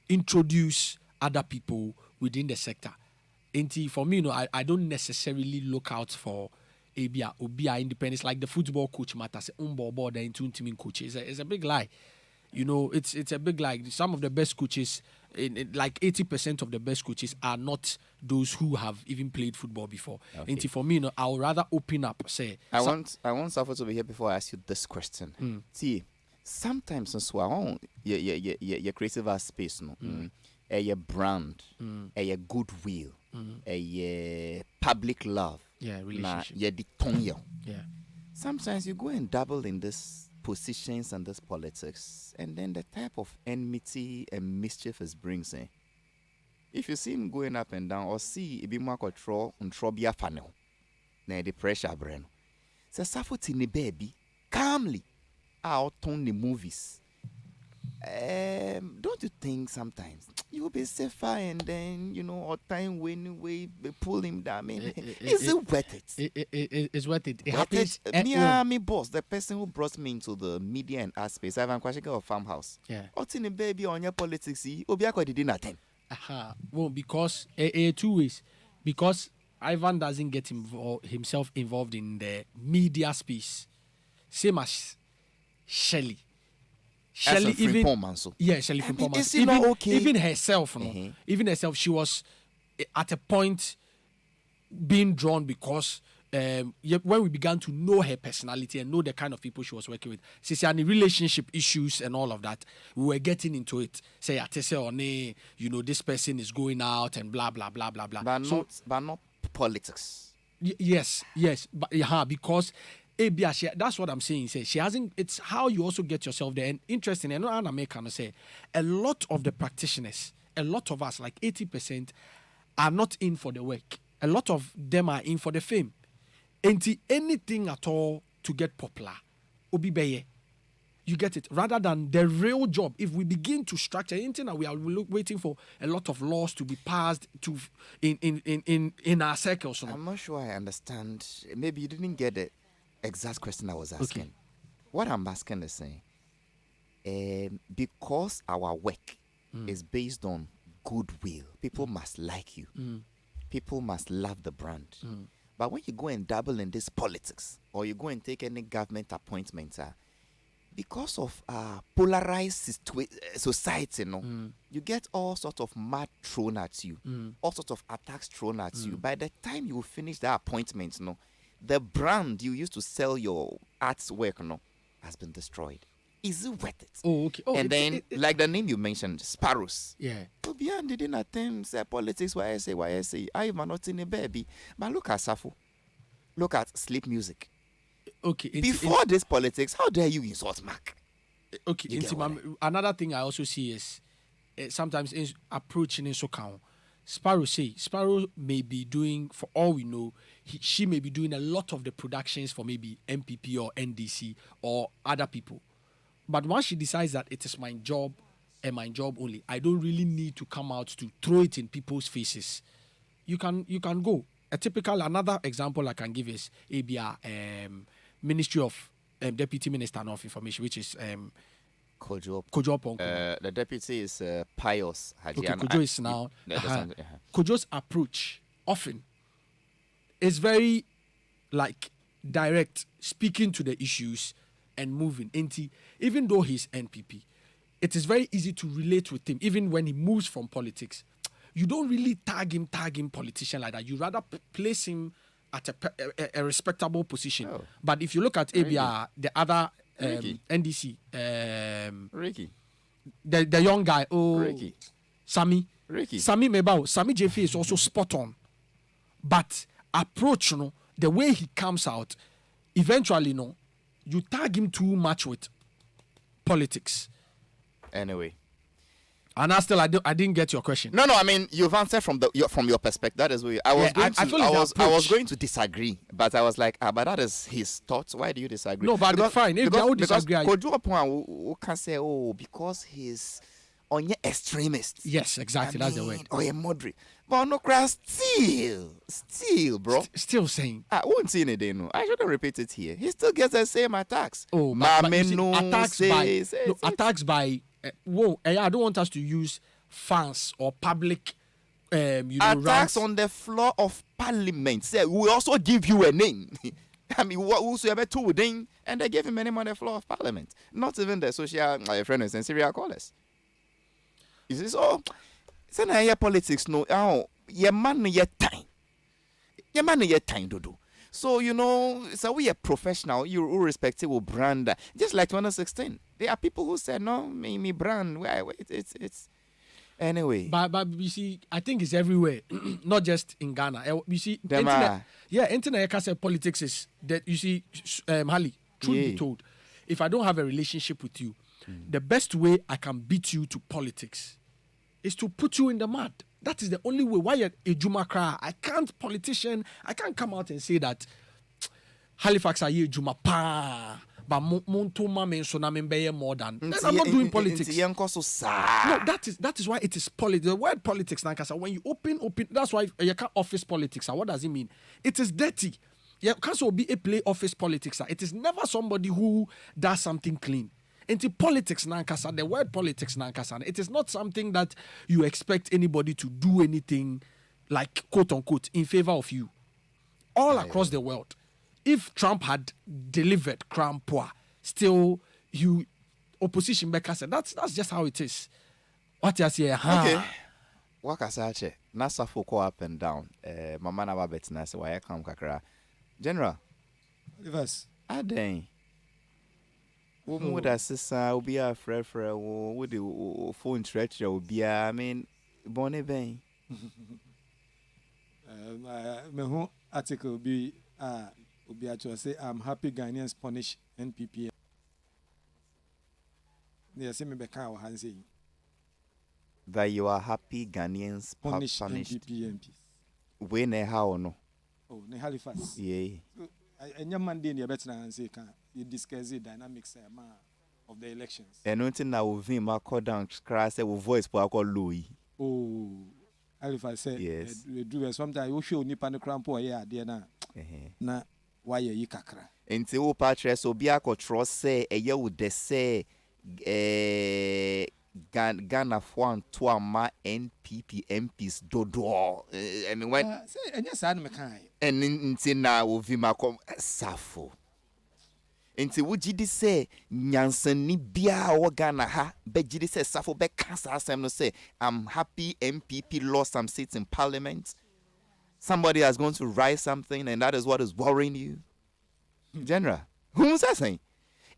introduce other people within the sector. And for me, I don't necessarily look out for Obia independence like the football coach matters board into team coach. It's a big lie. It's a big lie. Some of the best coaches, like 80% of the best coaches, are not those who have even played football before. Okay. And for me, I would rather open up. I want Safo to be here before I ask you this question. See, sometimes your creative space, a brand, a goodwill, a public love, relationship. Sometimes you go and dabble in this positions and this politics, and then the type of enmity and mischief it brings in. If you see him going up and down, or see it be more control and trobia funnel, then the pressure brain. So suffer the baby calmly out on the movies. Don't you think sometimes you'll be safer and then or time when we pull him down? Maybe is it worth it? It's worth it. It worth happens. Me boss, the person who brought me into the media and art space, Ivan Kwashika of Farmhouse. Yeah. What's in the baby on your politics? Obiako did nothing. Well, because two ways. Because Ivan doesn't get himself involved in the media space, same as Shelley. Shelley even Shelley is it not okay? Even herself, even herself, she was at a point being drawn because when we began to know her personality and know the kind of people she was working with, since any relationship issues and all of that, we were getting into it. Say, this person is going out and blah blah blah blah blah. But not politics. Yes, but because. That's what I'm saying. She hasn't. It's how you also get yourself there. And interesting, and I'm making say a lot of the practitioners, a lot of us, like 80%, are not in for the work. A lot of them are in for the fame. Anything at all to get popular, obibeye. You get it? Rather than the real job, if we begin to structure anything that we are waiting for a lot of laws to be passed to in our circles. I'm not sure I understand. Maybe you didn't get the exact question I was asking. Okay. What I'm asking is saying, because our work is based on goodwill, people must like you. People must love the brand. But when you go and dabble in this politics, or you go and take any government appointments, because of polarized society, you get all sorts of mud thrown at you, all sorts of attacks thrown at you. By the time you finish that appointment, the brand you used to sell your art's work, has been destroyed. Is it worth it? Oh, okay. Oh, and then, like the name you mentioned, Sparrows. Yeah. Obian didn't attempt politics. Why I say, I'm not in a baby. But look at Safo. Look at sleep music. Okay. Before this politics, how dare you insult Mark? Okay. Another thing I also see is sometimes approaching in Sokao. Sparrow may be doing, for all we know, she may be doing a lot of the productions for maybe MPP or NDC or other people. But once she decides that it is my job and my job only, I don't really need to come out to throw it in people's faces. You can go. Another example I can give is ABR, Ministry of Deputy Minister of Information, which is Kojo Ponko. The deputy is Pius Hajian. Okay, Kojo is now. Kojo's approach often is very direct, speaking to the issues and moving. Even though he's NPP, it is very easy to relate with him. Even when he moves from politics, you don't really tag him politician like that. You rather place him at a respectable position. Oh. But if you look at ABR, the other NDC, Ricky, the young guy, Ricky, Sami Mebao, Sami JF is also spot on. But approach, the way he comes out, eventually, you tag him too much with politics. Anyway. And I didn't get your question. No. I mean, you've answered from your perspective. That is where I was going to disagree, but I was like, but that is his thoughts. Why do you disagree? No, but fine. If you disagree, we can say, because he's on your extremist. Yes, exactly. That's the word. Or a moderate. But no, still, bro. Still saying. I won't see anything. No, I shouldn't repeat it here. He still gets the same attacks. Oh, attacks by. I don't want us to use fans or public. Attacks on the floor of Parliament. Say, we also give you a name. I mean, whosoever two name, and they gave him a name on the floor of Parliament. Not even the social friends and serial callers. You see, so it's not politics. No, your man, your time. Your man, your time to do. So, so we are professional, irrespective of brand. Just like 2016. There are people who said, no, me brand. It's anyway. But you see, I think it's everywhere, not just in Ghana. You see, internet can say politics is that, you see, Hali, truth be told, if I don't have a relationship with you, the best way I can beat you to politics is to put you in the mud. That is the only way. Why a Juma cry? I can't come out and say that Halifax are Juma pa. But Montoma mention more than. I'm not doing politics. No, that is why it is politics. The word politics, when you open, that's why you can't office politics. What does it mean? It is dirty. You can't be a play office politics. It is never somebody who does something clean. Into politics, the word politics, it is not something that you expect anybody to do anything like quote unquote in favor of you. All across the world. If Trump had delivered crown poor, still you opposition back said that's just how it is. What you say? Okay. What I say? Nasa foko up and down. Mama na babet na say why come kakra. General. Reverse. Aden. Would assessa will be a friend with the phone stretch will be I mean bonnet bang. My whole article will be to say I'm happy Ghanaians punish NPP. They say me beka wa hanse. That you are happy Ghanaians punish NPP MPs. When how no? Oh, ne Halifax. Yeah. Enya man dey near better hanse can you discuss the dynamics ma of the elections. And until now, we call down crash with voice for call Louis. Oh, if I say yes, we do sometimes we show nipa no crampo here there na why you kakra. Until we patch so be a control say a year would they say Ghana for two ma NPP MPs dodo. I mean when say and yes I me kind. And until now we come safo. Nti wugidi say nyansani bia wo Ghana ha begidi say safo be cancer asem no say I'm happy MPP lost some seats in parliament. Somebody has gone to write something and that is what is worrying you. General, who was that saying?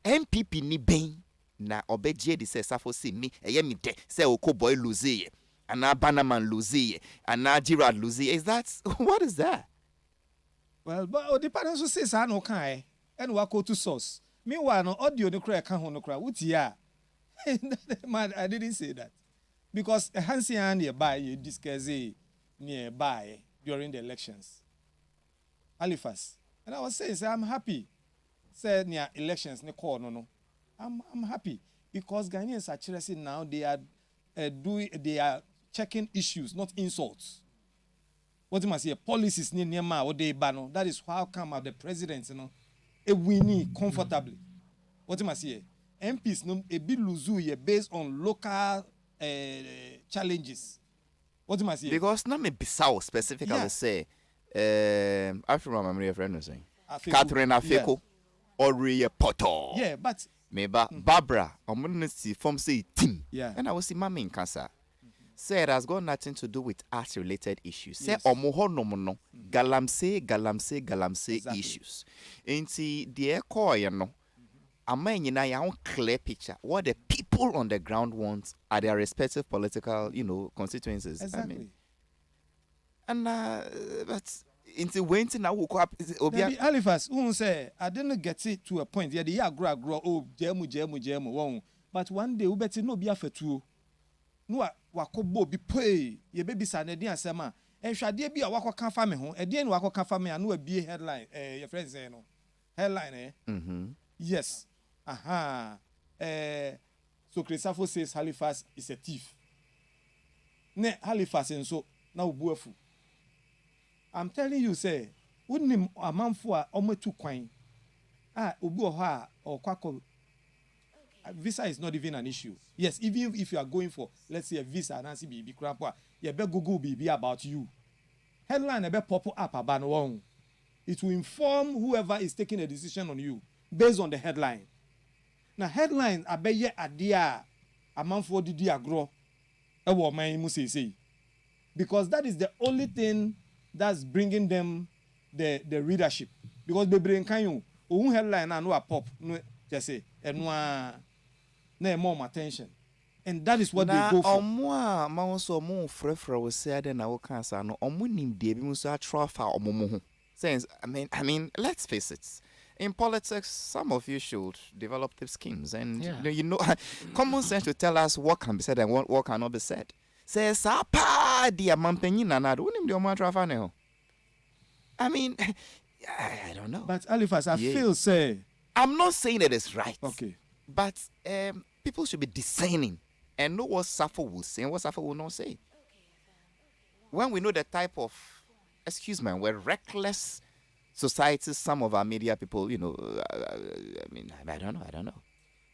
MPP ni ben na obeje di say safo see me eye mi de say oko boy lose ye and na banaman lose ye and na Gerard lose ye. Is that what is that? Well, but the parents who say sa no kan and we go to source. Meanwhile, no audio no cry can no cry. What ya? Man, I didn't say that because a handsy nearby you discuss nearby during the elections. Halifax, and I was saying, say, I'm happy. Say near elections, no. I'm happy because Ghanaians are actually now they are checking issues, not insults. What you must say, policies near ma or they ban. That is how come the president, a winning comfortably. What you must say? MPs no a bit luzu based on local challenges. What you must say? Because not me Bissau specifically say I remember my memory friend was saying Catherine Afeko or Ria Poto. Yeah, but maybe Barbara I'm gonna see from say team. Yeah. And I was see Mama in cancer. Say it has got nothing to do with art related issues. Say Yes. omoho no galamse Exactly. issues. Inti the echo you know. Ama nyina ya own clear picture what the people on the ground want at their respective political, constituencies. Exactly. I mean, and but into waiting now woke up Maybe Halifax, who say I didn't get it to a point. Yeah, the year grow. Oh, jemu. But one day we better no be afetu. No, wakobo be pay. Ye baby sa ne dia asema. Shade bi a wako kan fa me ho. E dia ni wako kan fa me anu be headline. Your friends say no. Headline Yes. Aha. So Christopher says Halifax is a thief. Ne Halifax and so now buafu. I'm telling you, say, wouldn't a man for almost 2 coin. Ubu or kwako. Visa is not even an issue. Yes, even if you are going for, let's say, a visa and Nancy BB Crampa, you better Google BB about you. Headline better pop up about one. It will inform whoever is taking a decision on you based on the headline. Now, headline, I bet ye idea a man for the dia grow. Because that is the only thing that's bringing them the readership. Because they bring kind of headline and no pop, no, just say, and no more attention. And that is what they go for. Moi, ma so mo frefra we say na wo kan sa no omo nim de bi so atrofa omo ho. Since I mean, let's face it. In politics, some of you should develop the schemes and common sense to tell us what can be said and what cannot be said. Say sapa dia mampenyi na na do nim de omo atrofa ne ho. I mean, I don't know. But Halifax, I feel say I'm not saying it is right. Okay. But people should be discerning and know what Safo will say and what Safo will not say. When we know the type of, we're reckless societies, some of our media people, I don't know.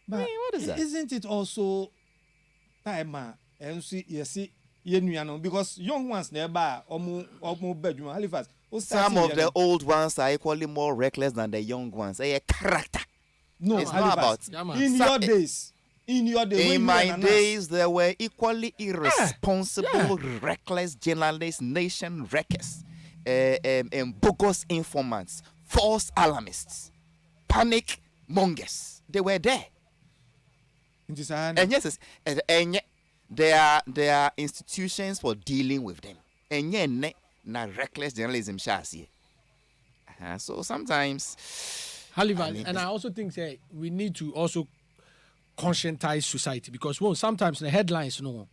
But what is that? Isn't it also time and see because young ones nearby almost bedroom Halifax. Some of the old ones are equally more reckless than the young ones. They are character. No, it's not about in your days. In my days, there were equally irresponsible, reckless journalists, nation wreckers, and bogus informants, false alarmists, panic mongers. They were there. And yes, and yet there are institutions for dealing with them. And yet, na reckless journalism shasi. So sometimes, Halifax, and I also think we need to also conscientize society because sometimes the headlines, we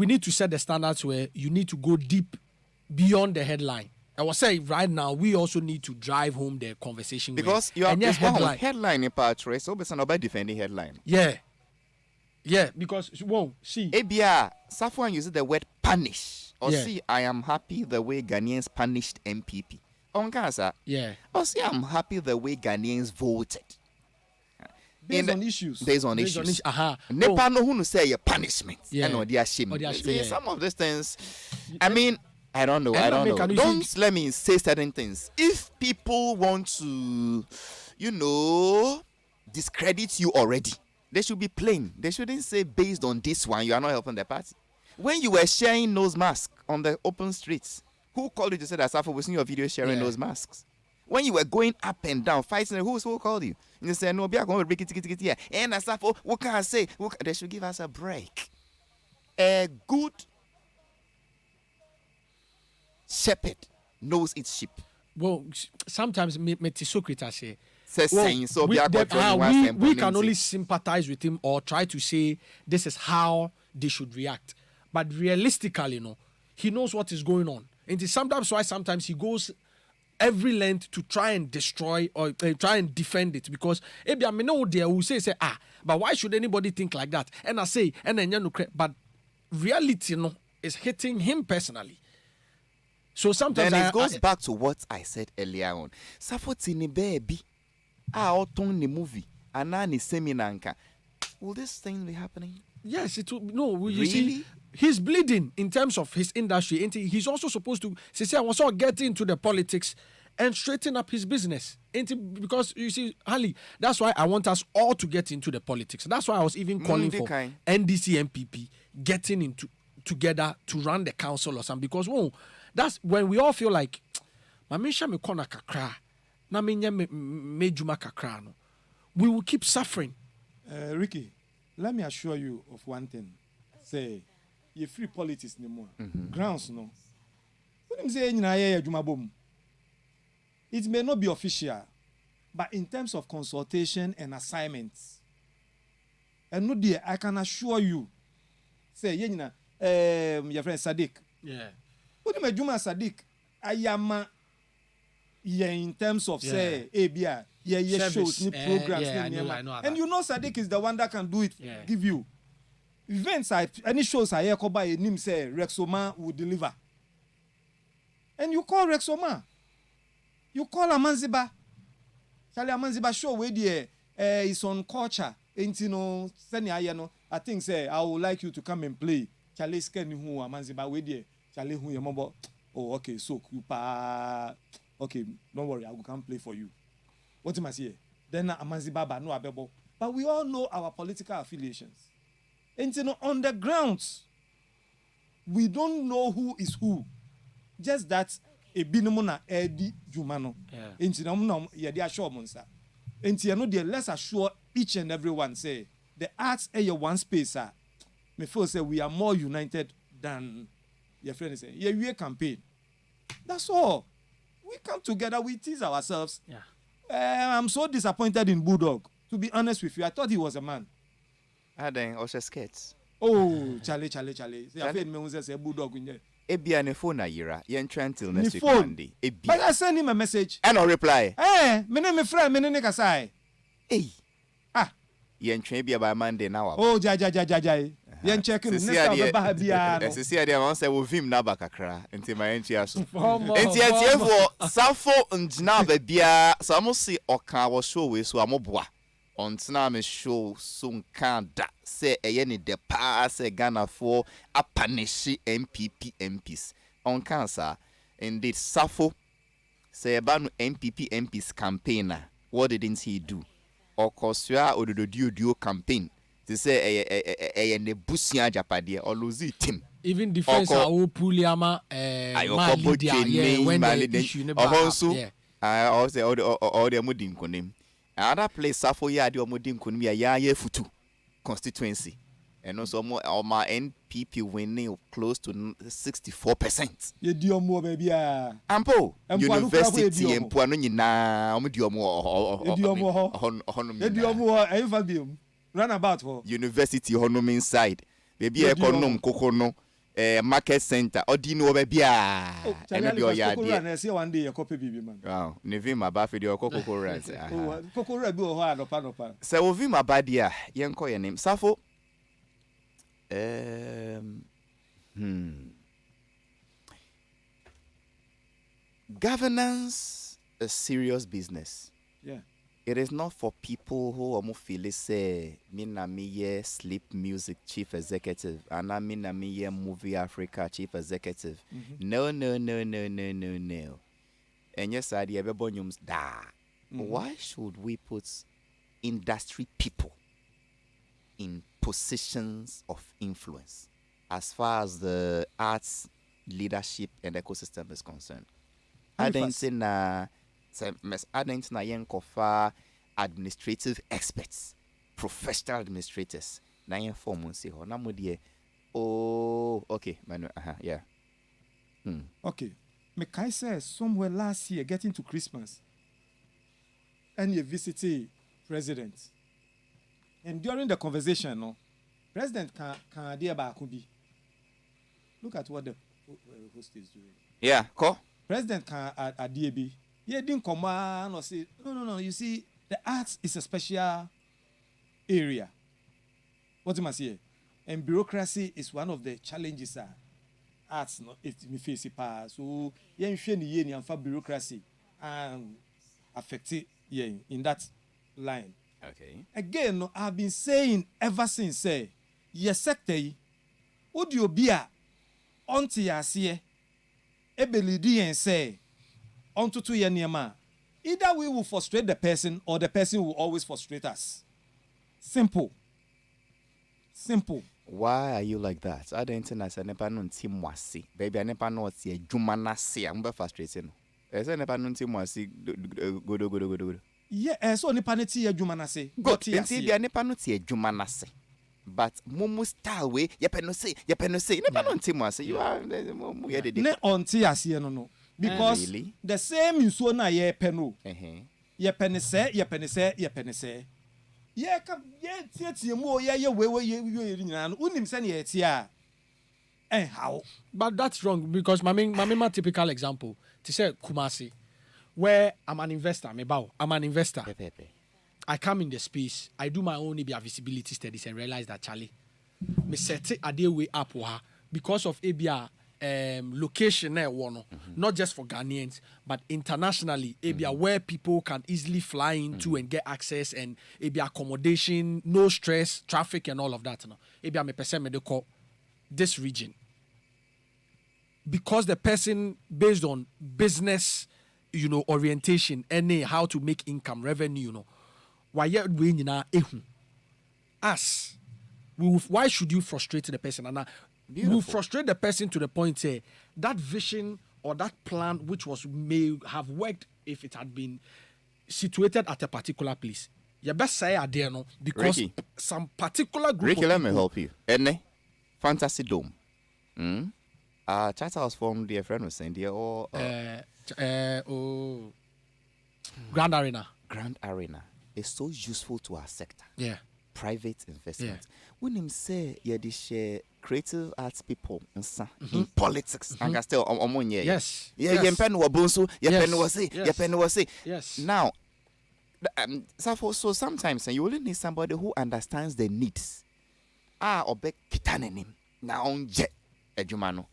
need to set the standards where you need to go deep beyond the headline. I was saying right now we also need to drive home the conversation because you are headline in part race, so it's not defending headline. Yeah, because see, ABR, Safwan uses the word punish. Or see, I am happy the way Ghanaians punished MPP. On Gaza, or see, I'm happy the way Ghanaians voted. Based on issues. Nepa no who say a punishment. And or their shame. Some of these things, I mean, I don't know. Don't let me say certain things. If people want to, discredit you already, they should be plain. They shouldn't say based on this one, you are not helping the party. When you were sharing nose masks on the open streets, who called you to say that Safo was in your video sharing those masks? When you were going up and down, fighting, who called you? And you said, no, we are going to break it here. And Safo, what can I say? They should give us a break. A good shepherd knows its sheep. Well, sometimes me Socrates say, we can only sympathize with him or try to say this is how they should react. But realistically, he knows what is going on. And sometimes he goes every length to try and destroy or try and defend it, because maybe I know there who say but why should anybody think like that? And I say, but reality is hitting him personally. So sometimes then it goes back to what I said earlier on. Safotini baby, auton the movie, anani seminanka. Will this thing be happening? Yes, it will. No, you really? See, he's bleeding in terms of his industry. And he's also supposed to say, I was all get into the politics and straighten up his business. Because you see, Ali, that's why I want us all to get into the politics. That's why I was even calling for NDC MPP getting into together to run the council or something. Because that's when we all feel like, we will keep suffering. Ricky, let me assure you of one thing. Say, you free politics anymore. Grounds no. It may not be official, but in terms of consultation and assignments, and no dear, I can assure you. Say, your friend Sadiq. Yeah. What do you do, Sadiq? I am in terms of say ABI. Shows, programs, and you know Sadiq is the one that can do it. Give you events. Any shows I hear by him say Rexoma will deliver, and you call Rexoma, you call Amanziba. Charlie Amanziba show where is on culture. Ain't I think say I would like you to come and play. Charlie scan who Amanziba where Charlie who your mobile. Oh, okay, so you okay, don't worry, I will come play for you. What am I saying? Then Amanziba no abebo. But we all know our political affiliations. And on the grounds, we don't know who is who. Just that a binumuna edi jumano. Yadi assure monsa. And let's assure each and everyone say the arts are your one space. Me feel say we are more united than your friend is saying. Yeah, we campaign. That's all. We come together, we tease ourselves. Yeah. I'm so disappointed in Bulldog. To be honest with you, I thought he was a man. Then also skates. Oh, Charlie. See, I feel me say Bulldog in there. Ebia ne phone ayira. Yen try until next week Monday. But I send him a message. And no reply. Me name friend, me name kasai. Yen try be by Monday now. Oh, jai. Yen checking next time ba bia. See there man say we vim na ba kakra. Enti my entry aso. Enti for Safo njina ba bia. So mo see oka wo show we so amoboa. Ontena me show so nkanda say eye ne de pa say Ghana for apanishi MPP MPs. On cancer indeed Safo say about MPP MPs campaigner. What didn't he do? Or Kosua or the duo campaign. To say a busia japade or lose team. Even defense our puliama when the issue also I also all the mudin konim. Another place Safo ya the mudin konim ya futu constituency. And also more my NPP winning close to 64%. You do more baby. Ampo University and Puano nyina run about for University honum inside. Baby econom kokono market center or do you know baby and be your idea. See one day a copy baby man. Wow, never my bad for your cocoa runs. Cocoa red go hard no. So ovi my bad dear, young call your name. Safo. Governance is serious business. Yeah. It is not for people who are feel say me sleep music chief executive and I me movie Africa chief executive. No. And yes, idea da. Why should we put industry people in positions of influence as far as the arts leadership and ecosystem is concerned? I don't say na yenkofa administrative experts, professional administrators. Na yen form say ho na mo de okay, manu yeah. Okay. Mekai says somewhere last year getting to Christmas and you visited president. And during the conversation, no, president can idea about be. Look at what the host is doing. Yeah, cool. President can idea be. He didn't command or say, no. You see, the arts is a special area. What do I say? And bureaucracy is one of the challenges. Arts, no, it me face it pass. So, yen sheni yen yan for bureaucracy and affect it in that line. Okay. Again, no, I've been saying ever since say, yes, sector, would you be a onti yasiye, ebelidi and say, onto 2 year near either we will frustrate the person or the person will always frustrate us. Simple. Why are you like that? I don't think I never know team wasi. Baby, I never know what's a jumana say. I'm frustrated. I never know team wasi. Good. Yeah, so ni paneti ya jumana say. Good. Indeed, I never know a jumana say. But mumu style way. Yepeno say. Never know team wasi. You are ne onti asiye no. Because really? The same you saw na ye peno. Ye penise. Ye tie mo ye we nyina no unim se na ye tie a how. But that's wrong because my typical example to say Kumasi where I'm an investor I come in the space, I do my own visibility studies and realize that Charlie me set it a day way up because of ABR location not just for Ghanaians but internationally where people can easily fly into and get access and accommodation, no stress, traffic and all of that me person me call this region because the person based on business orientation and how to make income revenue why us why should you frustrate the person and will frustrate the person to the point say that vision or that plan which may have worked if it had been situated at a particular place. You best say there no because Ricky, some particular group. Ricky, let me help you. Fantasy Dome. Charter was formed. Dear friend was saying there or Grand Arena. Grand Arena is so useful to our sector. Yeah. Private investment. When him say they share creative arts people in politics and can still yes. Yes. Now so sometimes you only need somebody who understands the needs. Obek kitanenim na onje ejumano.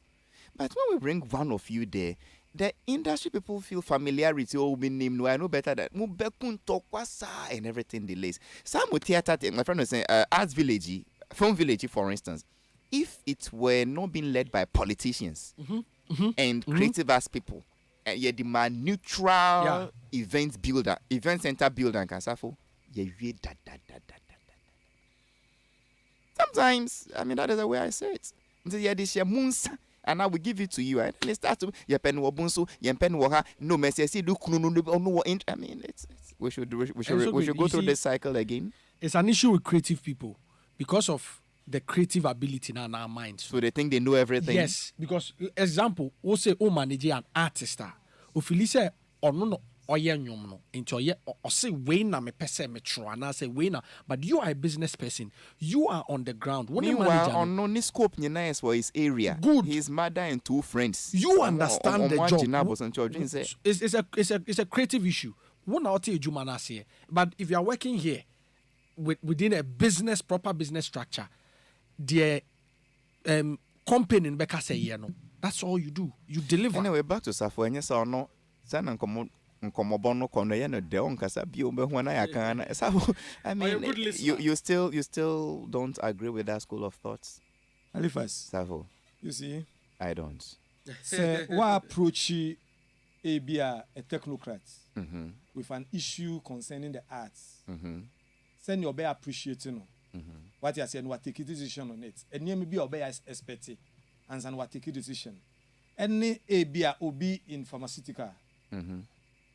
But when we bring one of you there, the industry people feel familiarity. Oh, we name no, I know better than Mubekun Tokwasa and everything delays. Some theater, my friend was saying, arts village, film village, for instance, if it were not being led by politicians and creative arts people, and you demand neutral event center builder, and Kasafo, sometimes, I mean, that is the way I say it. And I will give it to you. And then it starts to no message. I mean, we should go through this cycle again. It's an issue with creative people because of the creative ability in our minds. So they think they know everything. Yes, because example, we say, manage an artist. If you say, or no, oye nyom no into oye or say we na me pese me tro and I say we na, but you are a business person, you are on the ground. Meanwhile, on no scope nyina is for his area. Good. His mother and 2 friends. You understand the job. It's a creative issue. One out here, but if you are working here within a business, proper business structure, the company in Becca say, you know, that's all you do. You deliver. Anyway, back to Safo. And yes or no, San and Komobono Konoyan, the Onkasa Biombe when I can. I mean, you still don't agree with that school of thoughts. Halifax. Safo. You see? I don't. Say, what approach a technocrat with an issue concerning the arts? Send your bear appreciating what you saying, what take a decision on it. And you may be obey expected, and what take a decision. Any ABA will be in pharmaceutical.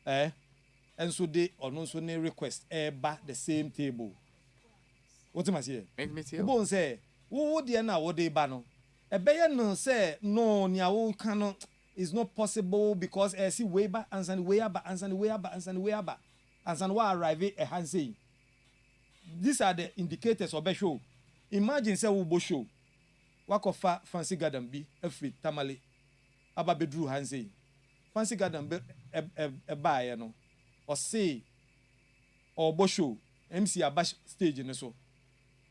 And so they or no so they request back the same table. What am I saying? Make me see. Who say, who dear now what they ban? A bayan say no, nya cannot is not possible because I see way back and way back and way back and way back and why arrive a hand saying. These are the indicators of a show. Imagine say we show. Wak of fancy garden be a free tamale. Aba bedru hand saying. Fancy garden be a buy, you know, or say or bosho MC a bash stage in the so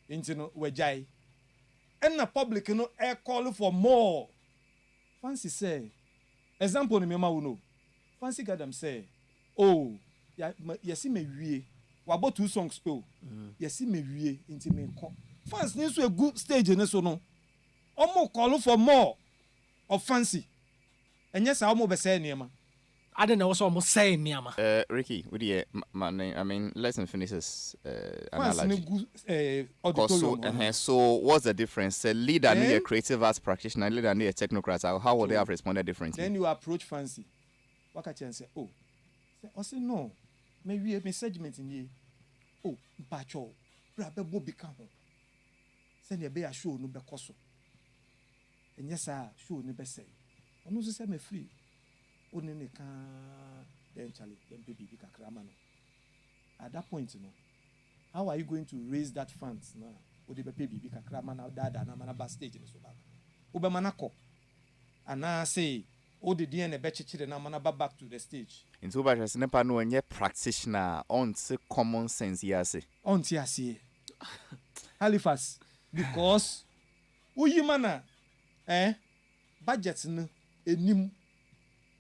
into we jai. And the public you know air call for more. Fancy say example ni mema uno. Fancy garden say oh ya see me wie we about 2 songs spell. Ya see me wie into me call. Fancy needs to a good stage in the so no. Omo call for more of fancy. And yes, I almost be saying niema. I don't know what's almost saying niema. Ricky, what do you I mean, let's finish this analogy. So what's the difference? A leader need a creative arts practitioner, a leader need a technocrat. How would they have responded differently? Then you approach fancy. What can you say? Oh, say no. Maybe a segment in ye. Oh, Bacho, Rabbe Bobby Camp. Send your bear show no be coso. And yes, I show no be say. I know say me free. Only ne can then Charlie, then baby Kakramano. At that point, you know, how are you going to raise that funds now? Would the baby Kakramana dada na mana stage in the suba? Ubemanako. And now say, oh, the DNA betchy na mana back to the stage. In so much as never know any practitioner on common sense, yes. On TSC. Halifax. Because Uyimana, budgets no enim.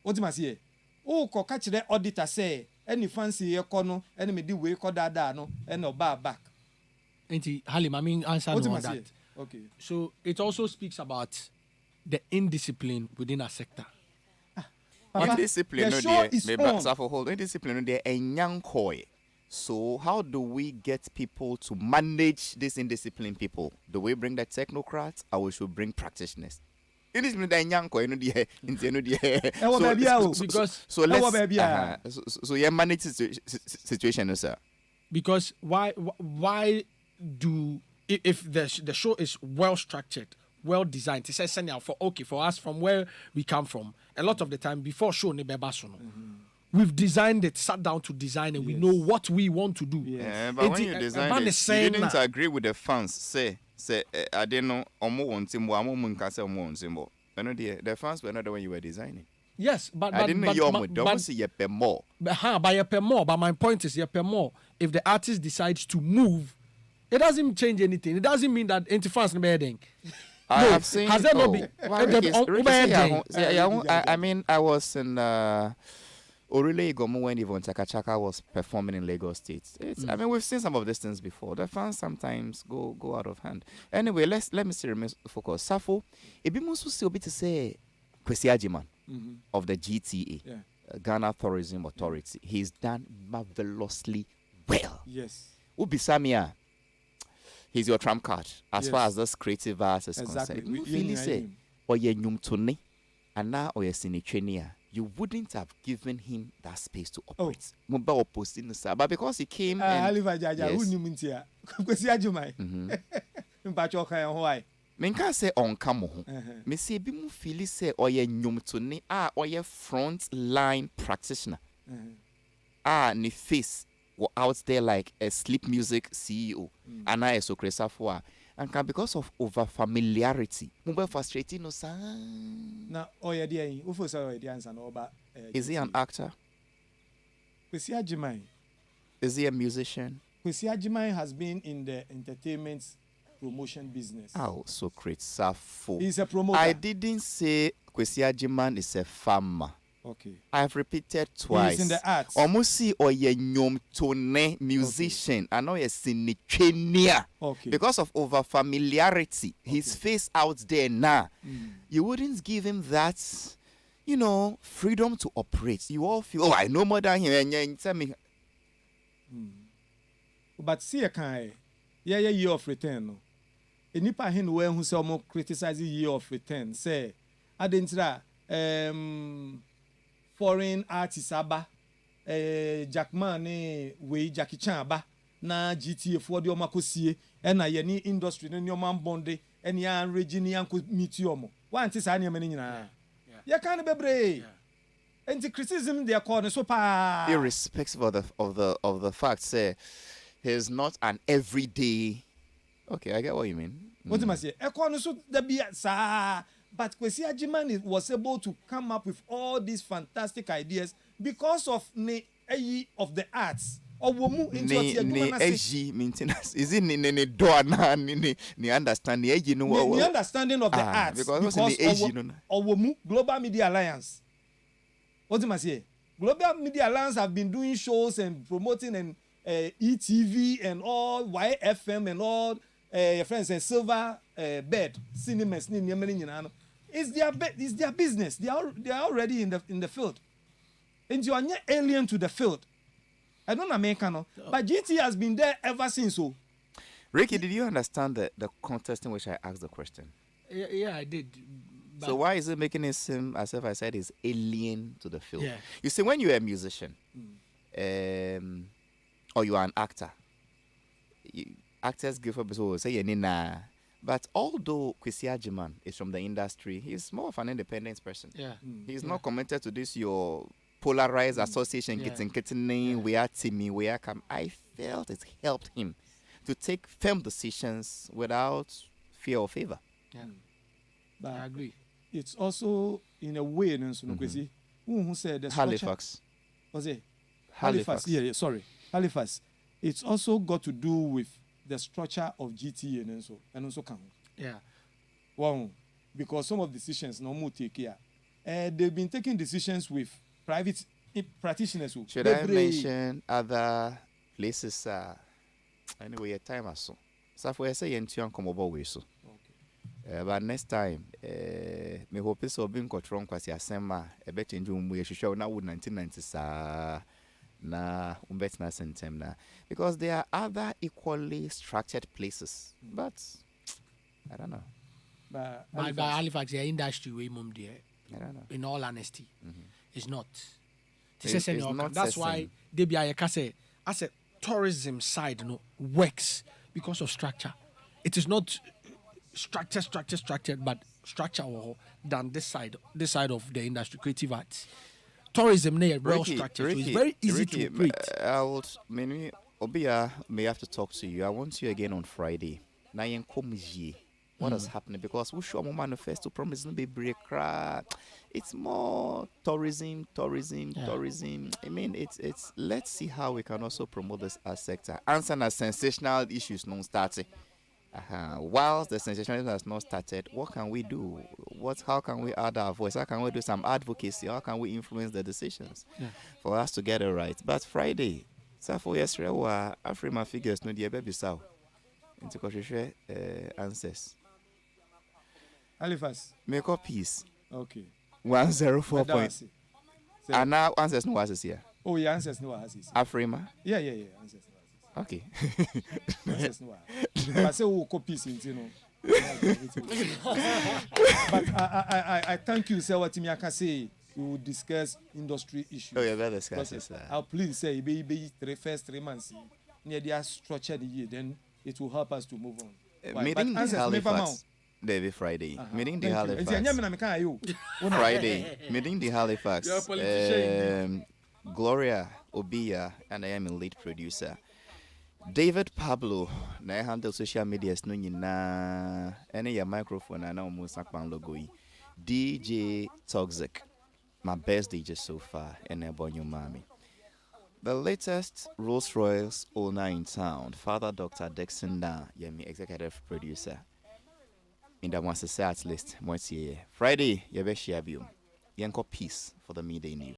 What do you say? Oh, ko catch the auditor say any fancy econo, any me di way ko dada no, and no bar back. Auntie Halim, I mean answer no on that. Okay. So it also speaks about the indiscipline within a sector. Indiscipline, indiscipline, they're a young koi. So how do we get people to manage this indisciplined people? Do we bring the technocrats or we should bring practitioners? It is not young koi, no dear, so let's so you manage situation, sir. Because why do if the show is well structured, well designed, it says for us from where we come from, a lot of the time before show we've designed it, sat down to design it, we know what we want to do. Yeah, but when you design it, you didn't agree with the fans. Say I didn't know omo wontimbo, omo munkase omo wontimbo. The fans were not the one you were designing. Yes, but I didn't know you don't see you pay more. But you pay more. But my point is you pay more. If the artist decides to move, it doesn't change anything. It doesn't mean that anti fans no bedding. I have seen. Has there not been? I mean, I was in Orile Igomu when Yvonne Chaka was performing in Lagos State. I mean, we've seen some of these things before. The fans sometimes go out of hand. Anyway, let me see. Focus. Safo, it be most still be to say, Kwesi Ajiman of the GTA, Ghana Tourism Authority. He's done marvelously well. Yes. Ubisamia. He's your trump card as far as this creative arts is concerned. You really say, or ye nyum tone, and now or ye sinichenia, you wouldn't have given him that space to operate. Mobile opposing the but because he came and Menka say on kamo. Me say bi mu feel say or ye nyum tone or ye front line practitioner. ni face out there like a sleep music CEO and I so for and can because of over familiarity mobile frustrating no now oh yeah dear ufo say the answer no about is he an actor? Kwesi Agyeman. Is he a musician? Kwesi Agyeman has been in the entertainment promotion business. Oh, so great, Safo. He's a promoter. I didn't say Kwesi Agyeman is a farmer. Okay. I have repeated twice. He's in the arts. Omusi oye nyom tone musician. I know he's in okay. Because of over familiarity, his face out there now. You wouldn't give him that, you know, freedom to operate. You all feel, oh, I know more than him. And tell me. But see a kind, year of return. No. Enipa hin we who say omo criticize year of return. Say, adentra foreign artists aba Jackman we Jackie Chan aba na GTA for the omakosie e na ye ni industry no ni omam bonde e ni an regini an ko meet omo wan ti sa ni amani nyina ye kan bebre anti criticism they call so pa irrespective of the fact say he's not an everyday. Okay, I get what you mean. What am I say? E call so da bia sa. But Kwesi Agyeman was able to come up with all these fantastic ideas because of the arts. Or maintenance. Is it ni door na ni understand the understanding of the arts because Global Media Alliance. What am I say? Global Media Alliance have been doing shows and promoting and ETV and all YFM and all your friends and Silver Bed cinemas. It's their business. They are already in the field, and you are not alien to the field. I don't know American, but GT has been there ever since. So, Ricky, did you understand the context in which I asked the question? Yeah, I did. So why is it making it seem as if I said is alien to the field? Yeah. You see, when you're a musician, or you are an actor, actors give up so say nah. But although Kwesi Agyeman is from the industry, he's more of an independent person. Yeah. He's not committed to this your polarized association getting we are Timmy, we are come. I felt it helped him to take firm decisions without fear or favor. Yeah. But I agree. It's also in a way, Kwesi, who said the Halifax. Was it Halifax? Yeah, sorry. Halifax. It's also got to do with the structure of GTA and also can. Yeah. Well, because some of the decisions no more take care. They've been taking decisions with private practitioners. Should I mention other places? Anyway, time or so. So for I say you come over way so. Okay. But next time, me hope so being got wrong because you asema a bet in June we should now 1990s. Na umbetna sentem na because there are other equally structured places, but I don't know. But Halifax, the industry way mum there. I don't know. In all honesty, it's not. It's not. That's why they be as a tourism side, works because of structure. It is not structured, but structure than this side of the industry, creative arts. Tourism near well structured, so it's very easy to operate. Obia may have to talk to you. I want you again on Friday. Now what is happening? Because we show manifesto promise no be break. It's more tourism. I mean, it's. Let's see how we can also promote this as sector. Answer na sensational issues non starting. Whilst the sensationalism has not started, what can we do? How can we add our voice? How can we do some advocacy? How can we influence the decisions for us to get it right? But Friday, so for yesterday, Afrima figures no the baby saw into question answers. Halifax. Make up peace. Okay. 104 points. And now answers no was here. Oh, yeah, answers no was here. Afrima. Yeah. Answers. Okay. I say we copies you know. But I thank you, sir. What I can say, we will discuss industry issues. Oh, yeah, better discuss it. I'll please say, be first 3 months near the structure the year, then it will help us to move on. Meeting the Halifax. David Friday. Meeting the Halifax. Friday. Meeting the Halifax. Gloria Obia, and I am a lead producer. David Pablo, na handle social media no nyina ene ya microphone na almost sakpan logo yi. DJ Toxic, my best DJ so far, and Ebonyo Mami. The latest Rolls Royce owner in town, Father Dr. Dixon Da, Yemi executive producer. In the one society list, Friday, Yabeshiabium. Yanko Peace for the midday news.